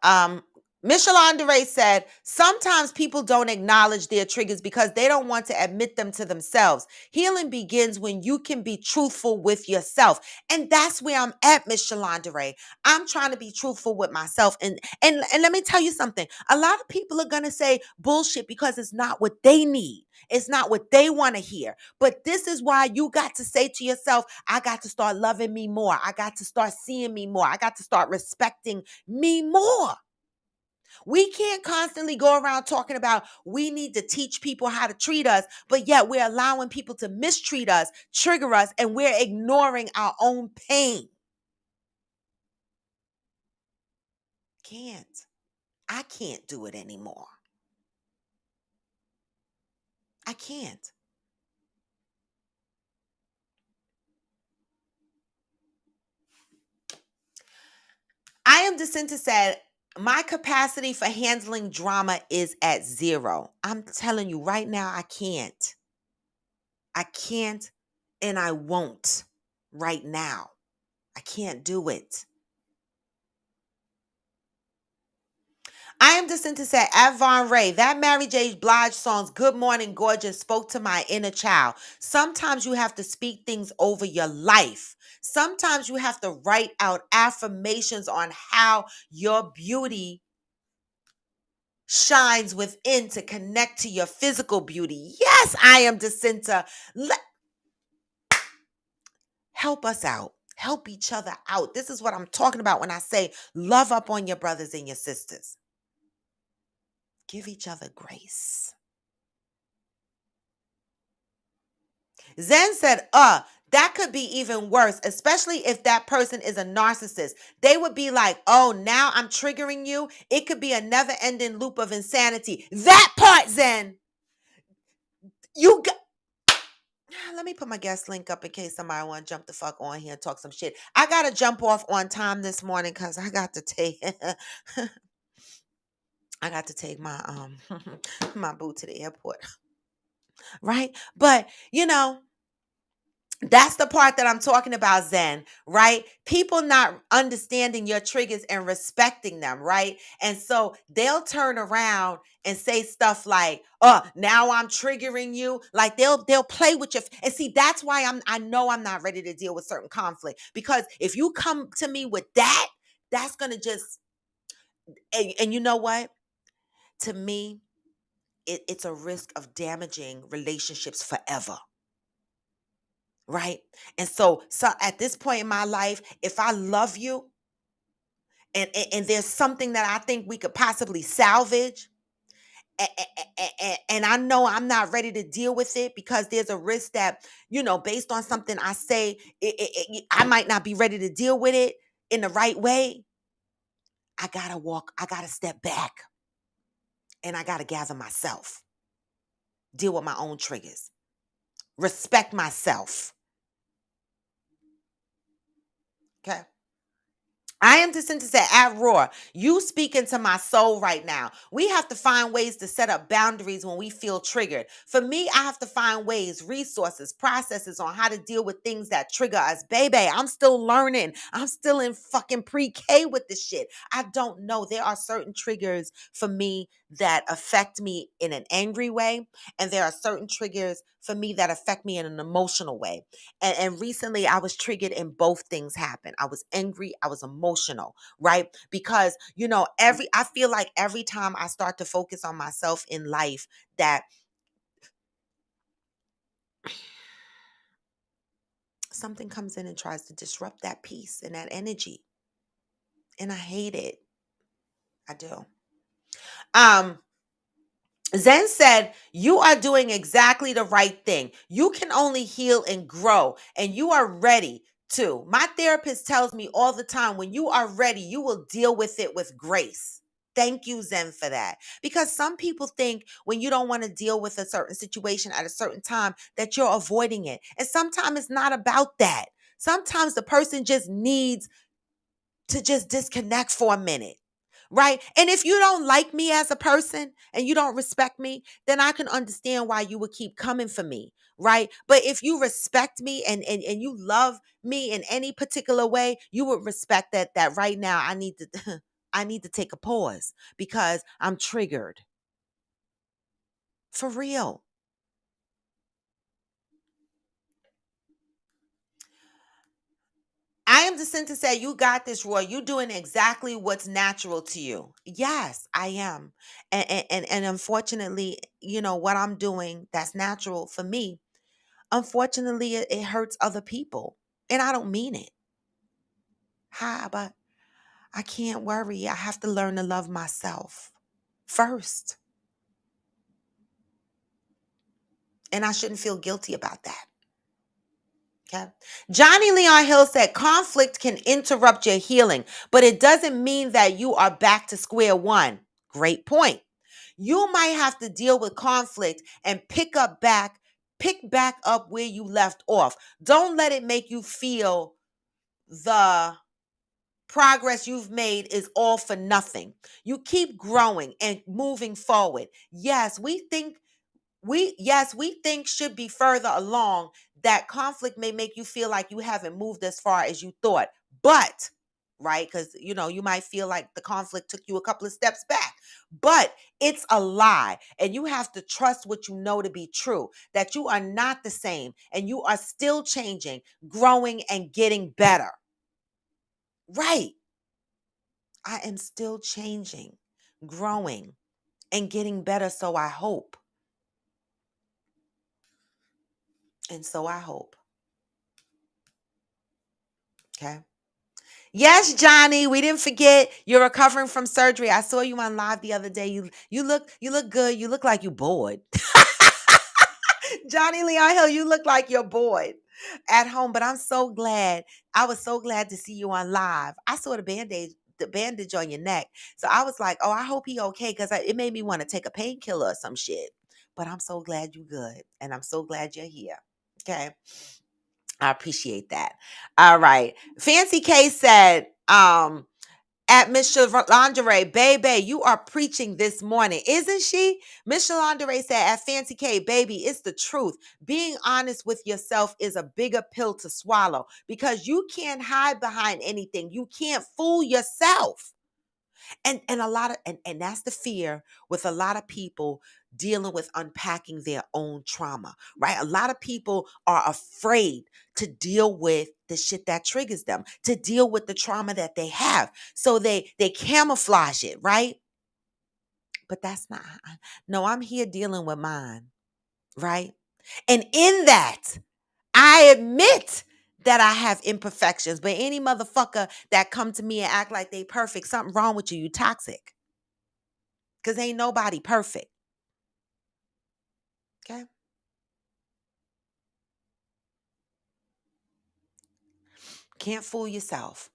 Michelle Andre said, sometimes people don't acknowledge their triggers because they don't want to admit them to themselves. Healing begins when you can be truthful with yourself. And that's where I'm at, Miss Shalandere. I'm trying to be truthful with myself. And let me tell you something. A lot of people are gonna say bullshit because it's not what they need. It's not what they want to hear. But this is why you got to say to yourself, I got to start loving me more. I got to start seeing me more. I got to start respecting me more. We can't constantly go around talking about we need to teach people how to treat us, but yet we're allowing people to mistreat us, trigger us, and we're ignoring our own pain. Can't. I can't do it anymore. I can't. I am Jacinta said, my capacity for handling drama is at zero. I'm telling you right now, I can't. I can't, and I won't right now. I can't do it. I am Jacinta said, Avon Ray, that Mary J. Blige song's Good Morning Gorgeous spoke to my inner child. Sometimes you have to speak things over your life. Sometimes you have to write out affirmations on how your beauty shines within to connect to your physical beauty. Yes, I am Jacinta. Help us out. Help each other out. This is what I'm talking about when I say love up on your brothers and your sisters. Give each other grace. Zen said, That could be even worse, especially if that person is a narcissist. They would be like, oh, now I'm triggering you. It could be a never ending loop of insanity. That part, Zen, you got. Let me put my guest link up in case somebody want to jump the fuck on here and talk some shit. I got to jump off on time this morning because I got to take. I got to take my my boo to the airport, right? But that's the part that I'm talking about, Zen, right? People not understanding your triggers and respecting them, right? And so they'll turn around and say stuff like, "Oh, now I'm triggering you." Like they'll play with your and see that's why I know I'm not ready to deal with certain conflict because if you come to me with that, that's gonna just and you know what? To me, it's a risk of damaging relationships forever. Right. And so at this point in my life, if I love you and there's something that I think we could possibly salvage, and I know I'm not ready to deal with it because there's a risk that, based on something I say, I might not be ready to deal with it in the right way. I gotta step back and I gotta gather myself, deal with my own triggers, respect myself. Okay. I am disinterested at Roar. You speak into my soul right now. We have to find ways to set up boundaries when we feel triggered. For me, I have to find ways, resources, processes on how to deal with things that trigger us. Baby, I'm still learning. I'm still in fucking pre-K with this shit. I don't know. There are certain triggers for me that affect me in an angry way, and there are certain triggers for me that affect me in an emotional way. And recently I was triggered and both things happened. I was angry, I was emotional, right? Because, I feel like every time I start to focus on myself in life, that something comes in and tries to disrupt that peace and that energy. And I hate it. I do. Um, Zen said, "You are doing exactly the right thing. You can only heal and grow, and you are ready to. My therapist tells me all the time, when you are ready, you will deal with it with grace." Thank you, Zen, for that. Because some people think when you don't want to deal with a certain situation at a certain time that you're avoiding it. And sometimes it's not about that. Sometimes the person just needs to just disconnect for a minute. Right. And if you don't like me as a person and you don't respect me, then I can understand why you would keep coming for me. Right. But if you respect me and you love me in any particular way, you would respect that right now I need to I need to take a pause because I'm triggered. For real. I am the to say you got this, Roy. You doing exactly what's natural to you. Yes, I am. And unfortunately, what I'm doing that's natural for me, unfortunately, it hurts other people. And I don't mean it. Hi, but I can't worry. I have to learn to love myself first. And I shouldn't feel guilty about that. Okay. Johnny Leon Hill said conflict can interrupt your healing, but it doesn't mean that you are back to square one. Great point. You might have to deal with conflict and pick back up where you left off. Don't let it make you feel the progress you've made is all for nothing. You keep growing and moving forward. We think should be further along. That conflict may make you feel like you haven't moved as far as you thought. But, right, because you might feel like the conflict took you a couple of steps back. But it's a lie. And you have to trust what you know to be true, that you are not the same and you are still changing, growing, and getting better. Right. I am still changing, growing, and getting better. So I hope. And so I hope. Okay. Yes, Johnny, we didn't forget you're recovering from surgery. I saw you on live the other day. You look good. You look like you bored. Johnny Leon Hill, you look like you're bored. at home, but I'm so glad. I was so glad to see you on live. I saw the bandage on your neck. So I was like, oh, I hope he okay, because it made me want to take a painkiller or some shit. But I'm so glad you good. And I'm so glad you're here. Okay. I appreciate that. All right. Fancy K said, at Miss Lingerie, baby, you are preaching this morning, isn't she? Miss Lingerie said at Fancy K, baby, it's the truth. Being honest with yourself is a bigger pill to swallow because you can't hide behind anything. You can't fool yourself. And a lot of and that's the fear with a lot of people dealing with unpacking their own trauma, right? A lot of people are afraid to deal with the shit that triggers them, to deal with the trauma that they have. So they camouflage it, right? But that's not, no, I'm here dealing with mine, right? And in that, I admit that I have imperfections, but any motherfucker that come to me and act like they perfect, something wrong with you, you toxic. Because ain't nobody perfect. Okay? Can't fool yourself.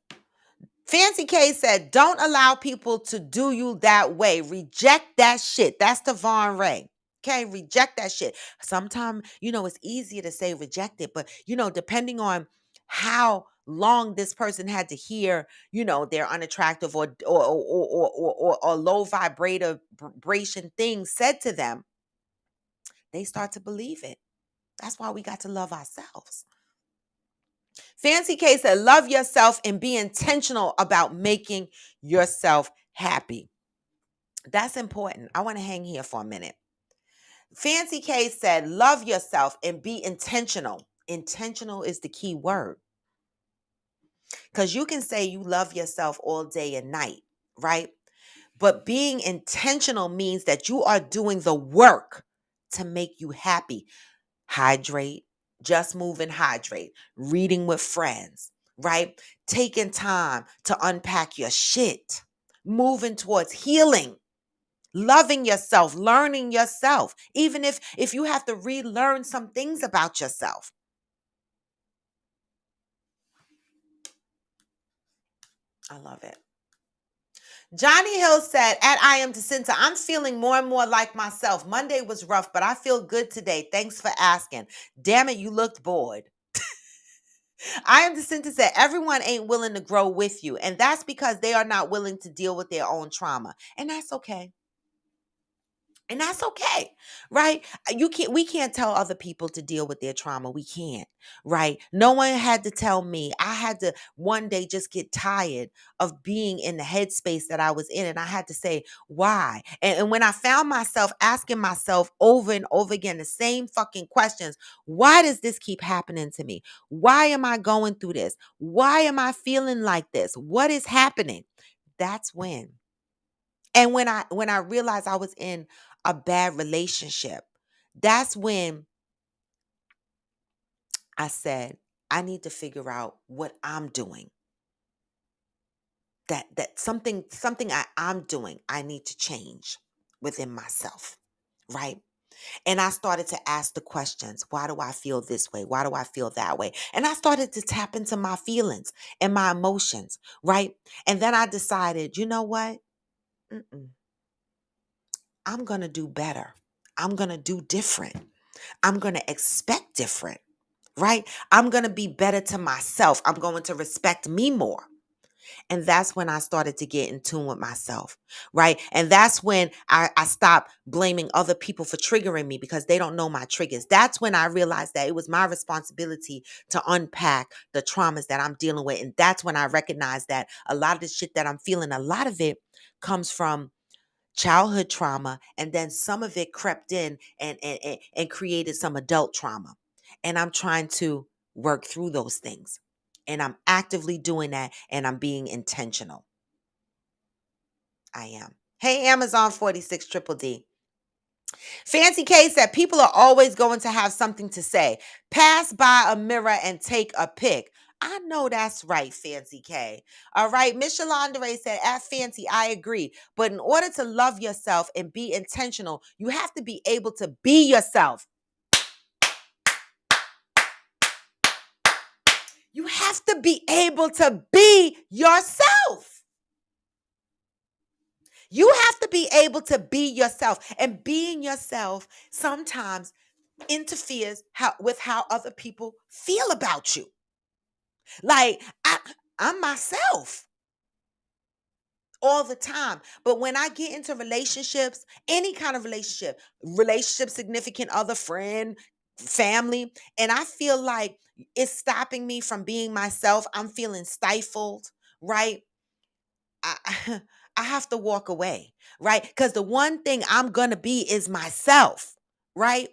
Fancy K said, don't allow people to do you that way. Reject that shit. That's the Von Ray. Okay, reject that shit. Sometimes, it's easier to say reject it, but depending on how long this person had to hear, they're unattractive or low vibration things said to them, they start to believe it. That's why we got to love ourselves. Fancy K said, love yourself and be intentional about making yourself happy. That's important. I want to hang here for a minute. Fancy K said, love yourself and be intentional. Intentional is the key word. Because you can say you love yourself all day and night, right? But being intentional means that you are doing the work to make you happy. Hydrate, just move and hydrate, reading with friends, right? Taking time to unpack your shit, moving towards healing, loving yourself, learning yourself, even if you have to relearn some things about yourself. I love it. Johnny Hill said, at I Am Jacinta, I'm feeling more and more like myself. Monday was rough, but I feel good today. Thanks for asking. Damn it, you looked bored. I Am Jacinta said, everyone ain't willing to grow with you. And that's because they are not willing to deal with their own trauma. And that's okay. And that's okay, right? We can't tell other people to deal with their trauma. We can't, right? No one had to tell me. I had to one day just get tired of being in the headspace that I was in. And I had to say, why? And when I found myself asking myself over and over again the same fucking questions, why does this keep happening to me? Why am I going through this? Why am I feeling like this? What is happening? That's when. And when I realized I was in a bad relationship, that's when I said, I need to figure out what I'm doing. That something I'm doing, I need to change within myself. Right. And I started to ask the questions. Why do I feel this way? Why do I feel that way? And I started to tap into my feelings and my emotions. Right. And then I decided, you know what? I'm going to do better. I'm going to do different. I'm going to expect different, right? I'm going to be better to myself. I'm going to respect me more. And that's when I started to get in tune with myself, right? And that's when I stopped blaming other people for triggering me because they don't know my triggers. That's when I realized that it was my responsibility to unpack the traumas that I'm dealing with. And that's when I recognized that a lot of the shit that I'm feeling, a lot of it comes from childhood trauma, and then some of it crept in and created some adult trauma. And I'm trying to work through those things. And I'm actively doing that, and I'm being intentional. I am. Hey, Amazon 46 Triple D. Fancy K said people are always going to have something to say. Pass by a mirror and take a pic. I know that's right, Fancy K. All right. Miss Shalandere said, at Fancy, I agree. But in order to love yourself and be intentional, you have to be able to be yourself. You have to be able to be yourself. You have to be able to be yourself. And being yourself sometimes interferes with how other people feel about you. Like, I'm myself all the time. But when I get into relationships, any kind of relationship, significant other, friend, family, and I feel like it's stopping me from being myself, I'm feeling stifled, right? I, I have to walk away, right? Because the one thing I'm going to be is myself, right?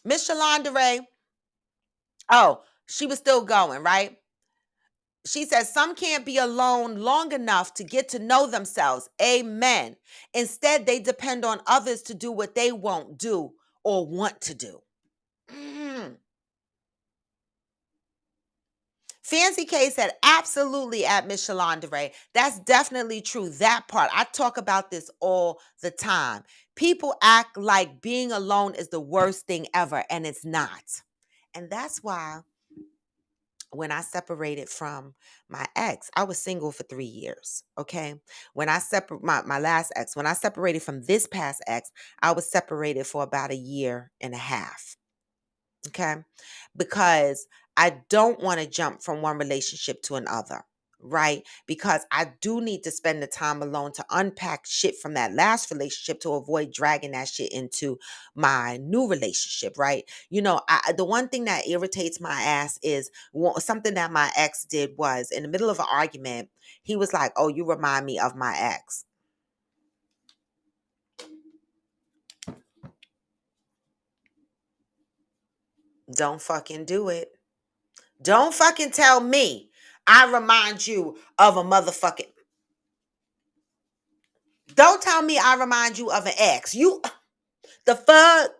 Miss Shalonda Ray, oh, she was still going, right? She says, some can't be alone long enough to get to know themselves. Amen. Instead, they depend on others to do what they won't do or want to do. Mm. Fancy K said, absolutely, at Miss Shalonda Ray. That's definitely true. That part. I talk about this all the time. People act like being alone is the worst thing ever, and it's not. And that's why when I separated from my ex, I was single for 3 years. Okay. When I my last ex, when I separated from this past ex, I was separated for about a year and a half. Okay. Because I don't want to jump from one relationship to another. Right. Because I do need to spend the time alone to unpack shit from that last relationship to avoid dragging that shit into my new relationship. Right. The one thing that irritates my ass is something that my ex did was in the middle of an argument. He was like, "Oh, you remind me of my ex." Don't fucking do it. Don't fucking tell me I remind you of a motherfucking. Don't tell me I remind you of an ex. The fuck,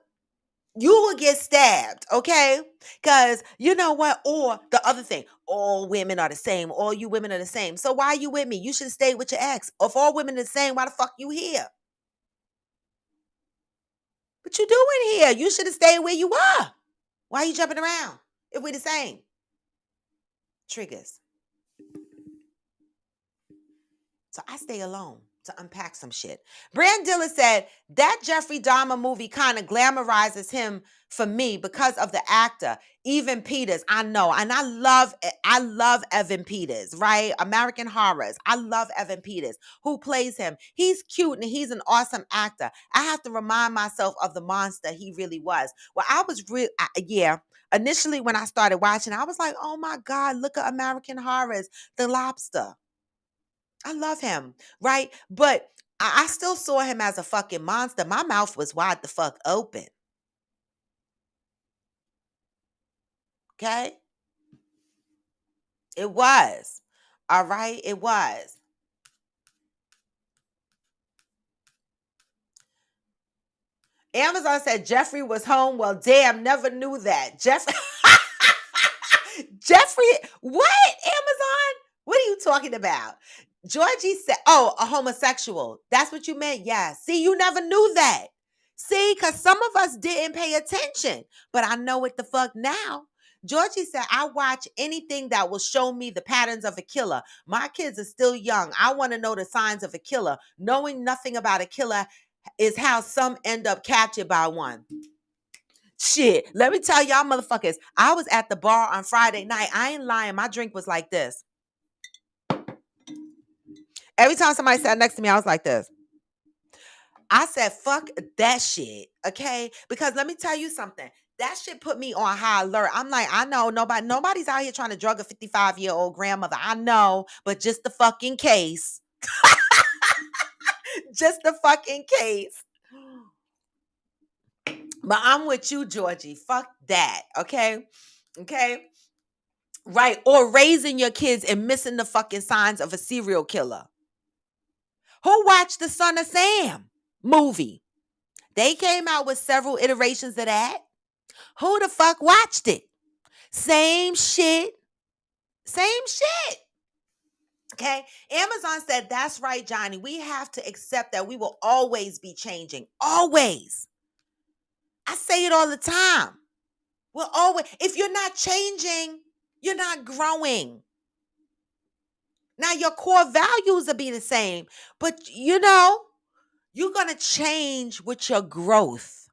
you will get stabbed, okay? Because you know what? Or the other thing, all women are the same. All you women are the same. So why are you with me? You should stay with your ex. If all women are the same, why the fuck you here? What you doing here? You should have stayed where you are. Why are you jumping around if we the same? Triggers. So I stay alone to unpack some shit. Brand Diller said that Jeffrey Dahmer movie kind of glamorizes him for me because of the actor, Evan Peters. I know, and I love Evan Peters, right? American Horrors. I love Evan Peters, who plays him. He's cute and he's an awesome actor. I have to remind myself of the monster he really was. Well, I was yeah. Initially, when I started watching, I was like, "Oh my God, look at American Horrors, The Lobster." I love him, right? But I still saw him as a fucking monster. My mouth was wide the fuck open. Okay? It was. All right? It was. Amazon said Jeffrey was home. Well, damn, never knew that. Jeffrey, what? Amazon? What are you talking about? Georgie said, oh, a homosexual. That's what you meant? Yeah. See, you never knew that. See, because some of us didn't pay attention, but I know what the fuck now. Georgie said, I watch anything that will show me the patterns of a killer. My kids are still young. I want to know the signs of a killer. Knowing nothing about a killer is how some end up captured by one. Shit, let me tell y'all motherfuckers, I was at the bar on Friday night. I ain't lying. My drink was like this. Every time somebody sat next to me, I was like this. I said, fuck that shit, okay? Because let me tell you something. That shit put me on high alert. I'm like, I know nobody's out here trying to drug a 55-year-old grandmother. I know, but just the fucking case. Just the fucking case. But I'm with you, Georgie. Fuck that, okay? Okay? Right. Or raising your kids and missing the fucking signs of a serial killer. Who watched the Son of Sam movie? They came out with several iterations of that. Who the fuck watched it? Same shit. Same shit. Okay. Amazon said, that's right, Johnny. We have to accept that we will always be changing. Always. I say it all the time. Well, always, if you're not changing, you're not growing. Now your core values will be the same, but you're going to change with your growth.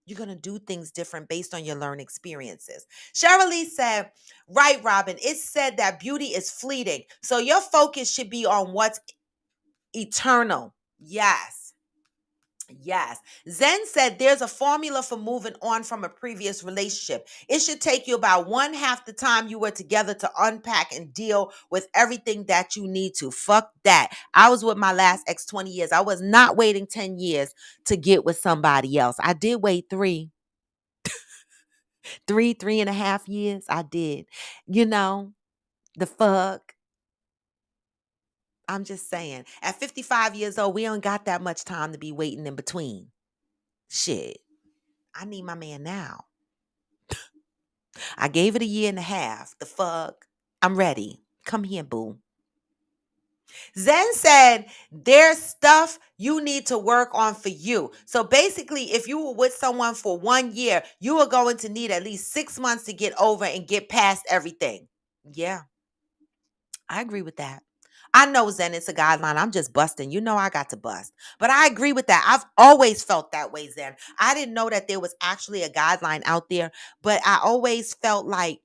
You're going to do things different based on your learned experiences. Cheryl Lee said, right, Robin, it's said that beauty is fleeting. So your focus should be on what's eternal. Yes. Yes. Zen said there's a formula for moving on from a previous relationship. It should take you about one half the time you were together to unpack and deal with everything that you need to. Fuck that. I was with my last ex 20 years. I was not waiting 10 years to get with somebody else. I did wait three and a half years. I did. You know, the fuck. I'm just saying. At 55 years old, we don't got that much time to be waiting in between. Shit. I need my man now. I gave it a year and a half. The fuck? I'm ready. Come here, boo. Zen said there's stuff you need to work on for you. So basically, if you were with someone for 1 year, you are going to need at least 6 months to get over and get past everything. Yeah, I agree with that. I know, Zen, it's a guideline. I'm just busting. You know I got to bust. But I agree with that. I've always felt that way, Zen. I didn't know that there was actually a guideline out there, but I always felt like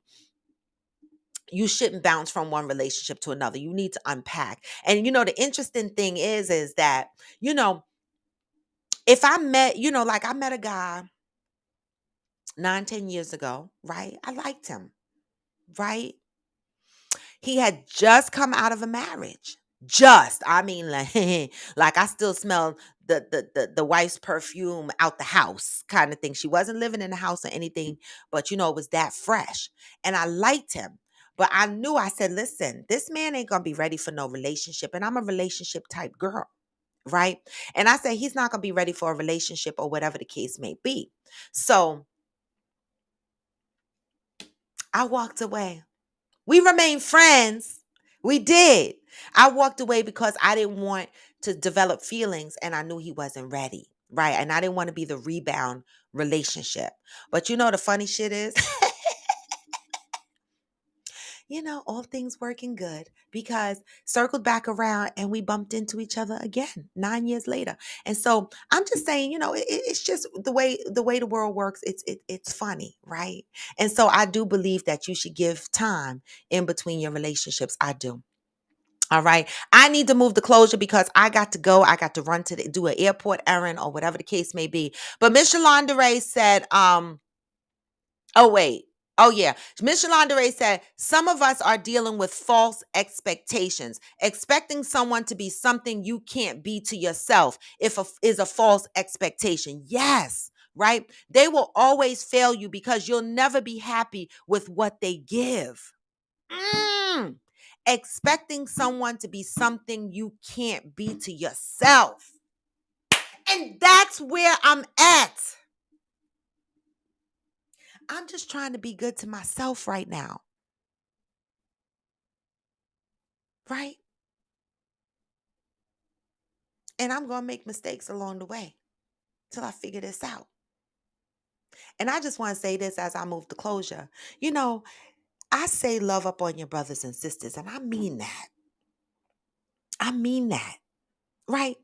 you shouldn't bounce from one relationship to another. You need to unpack. And the interesting thing is that, you know, if I met, like I met a guy 9, 10 years ago, right? I liked him, right? He had just come out of a marriage. I mean, like, like I still smell the wife's perfume out the house kind of thing. She wasn't living in the house or anything, but it was that fresh. And I liked him. But I knew, I said, listen, this man ain't gonna be ready for no relationship. And I'm a relationship type girl, right? And I said, he's not gonna be ready for a relationship or whatever the case may be. So I walked away. We remained friends. We did. I walked away because I didn't want to develop feelings and I knew he wasn't ready. Right. And I didn't want to be the rebound relationship. But the funny shit is, all things working good because circled back around and we bumped into each other again 9 years later. And so I'm just saying, it's just the way the world works. It's funny, right? And so I do believe that you should give time in between your relationships. I do. All right. I need to move the closure because I got to go. I got to run to do an airport errand or whatever the case may be. But Miss Shalonda Ray said, oh, wait. Oh, yeah. Miss Shalonda Ray said, some of us are dealing with false expectations. Expecting someone to be something you can't be to yourself is a false expectation. Yes, right? They will always fail you because you'll never be happy with what they give. Mm. Expecting someone to be something you can't be to yourself. And that's where I'm at. I'm just trying to be good to myself right now. Right? And I'm going to make mistakes along the way till I figure this out. And I just want to say this as I move to closure. You know, I say love up on your brothers and sisters, and I mean that. I mean that. Right?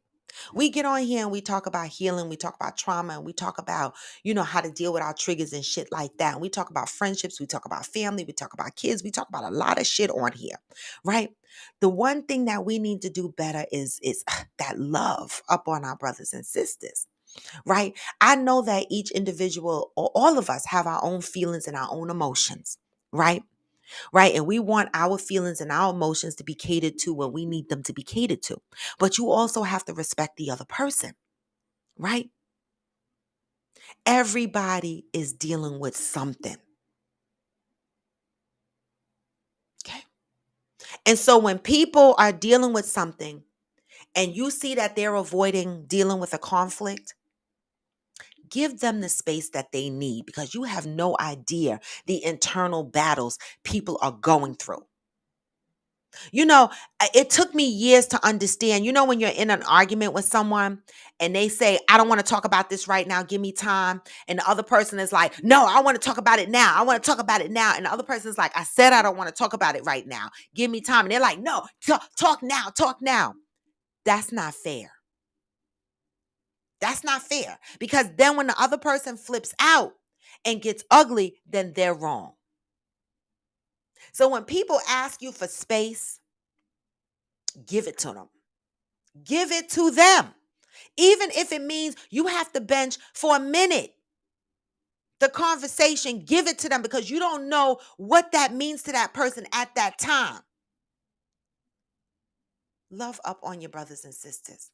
We get on here and we talk about healing, we talk about trauma, and we talk about, how to deal with our triggers and shit like that. And we talk about friendships, we talk about family, we talk about kids, we talk about a lot of shit on here, right? The one thing that we need to do better is that love up on our brothers and sisters, right? I know that each individual or all of us have our own feelings and our own emotions, right? Right. And we want our feelings and our emotions to be catered to when we need them to be catered to. But you also have to respect the other person, right? Everybody is dealing with something. Okay. And so when people are dealing with something and you see that they're avoiding dealing with a conflict, give them the space that they need because you have no idea the internal battles people are going through. You know, it took me years to understand. You know, when you're in an argument with someone and they say, I don't want to talk about this right now, give me time. And the other person is like, no, I want to talk about it now. I want to talk about it now. And the other person is like, I said I don't want to talk about it right now. Give me time. And they're like, no, talk now, talk now. That's not fair. That's not fair. Because then when the other person flips out and gets ugly, then they're wrong. So when people ask you for space, give it to them. Give it to them. Even if it means you have to bench for a minute. The conversation, give it to them because you don't know what that means to that person at that time. Love up on your brothers and sisters,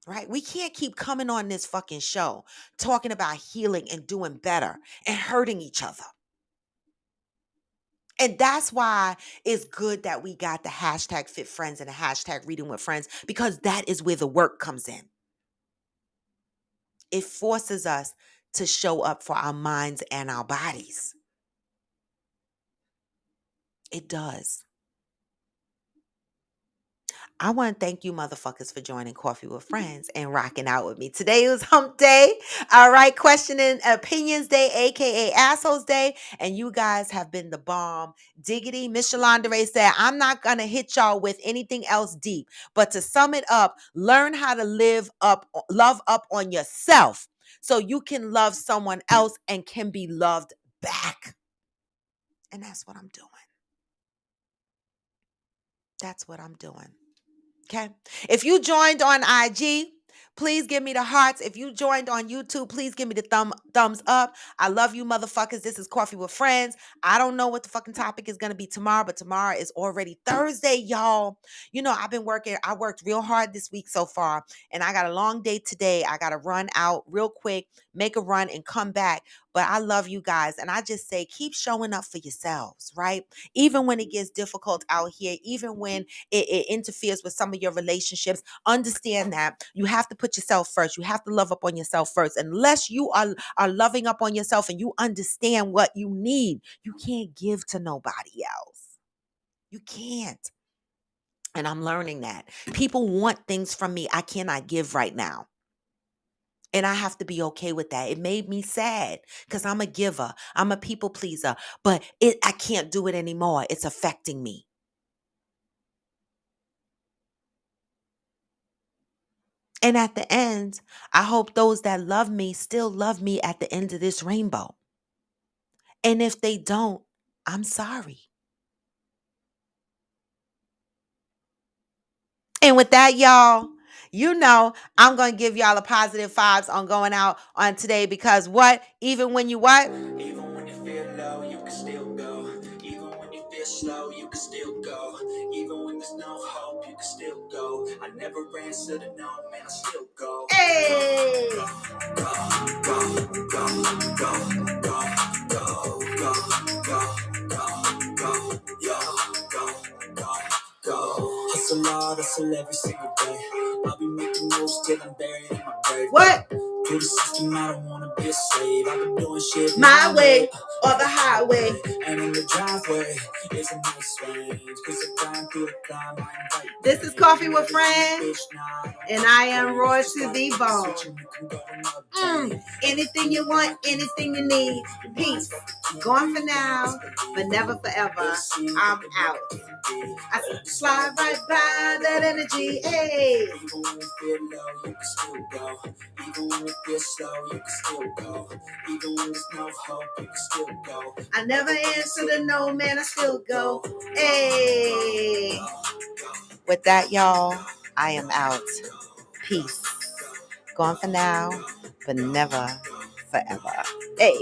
right? We can't keep coming on this fucking show talking about healing and doing better and hurting each other. And that's why it's good that we got the hashtag fit friends and the hashtag reading with friends, because that is where the work comes in. It forces us to show up for our minds and our bodies. It does. I want to thank you motherfuckers for joining Coffee with Friends and rocking out with me. Today was hump day. All right. Questioning opinions day, aka assholes day. And you guys have been the bomb. Diggity. Miss Shalandere said, I'm not going to hit y'all with anything else deep. But to sum it up, learn how to love up on yourself so you can love someone else and can be loved back. And that's what I'm doing. That's what I'm doing. Okay. If you joined on IG, please give me the hearts. If you joined on YouTube, please give me the thumbs up. I love you, motherfuckers. This is Coffee with Friends. I don't know what the fucking topic is going to be tomorrow, but tomorrow is already Thursday, y'all. You know, I've been working. I worked real hard this week so far, and I got a long day today. I got to run out real quick, make a run, and come back. But I love you guys. And I just say, keep showing up for yourselves, right? Even when it gets difficult out here, even when it interferes with some of your relationships, understand that you have to put yourself first. You have to love up on yourself first. Unless you are loving up on yourself and you understand what you need, you can't give to nobody else. You can't. And I'm learning that. People want things from me I cannot give right now. And I have to be okay with that. It made me sad because I'm a giver. I'm a people pleaser. But I can't do it anymore. It's affecting me. And at the end, I hope those that love me still love me at the end of this rainbow. And if they don't, I'm sorry. And with that, y'all, you know, I'm going to give y'all a positive vibes on going out on today because what? Even when you what? Even when you feel low, you can still go. Even when you feel slow, you can still go. Even when there's no hope, you can still go. I never answer to no, man, I still go. Hey! Hustle hard, hustle every single day. I'll be making moves till I'm buried in my grave. What? To the system, I don't wanna be a slave. I've been doing shit My way or the highway. and in the driveway is a nice range. Cause I grind through the climb, I invite. This is Coffee with Friends, and I am raw to the bone. Anything you want, anything you need. Peace. Gone for now, but never forever. I'm out. I slide right by that energy. Hey. Even when you feel low, you can still go. Even when you feel slow, you can still go. Even when there's no hope, you can still go. I never answer to no, man, I still go. Hey. With that, y'all, I am out. Peace. Gone for now, but never forever. Hey.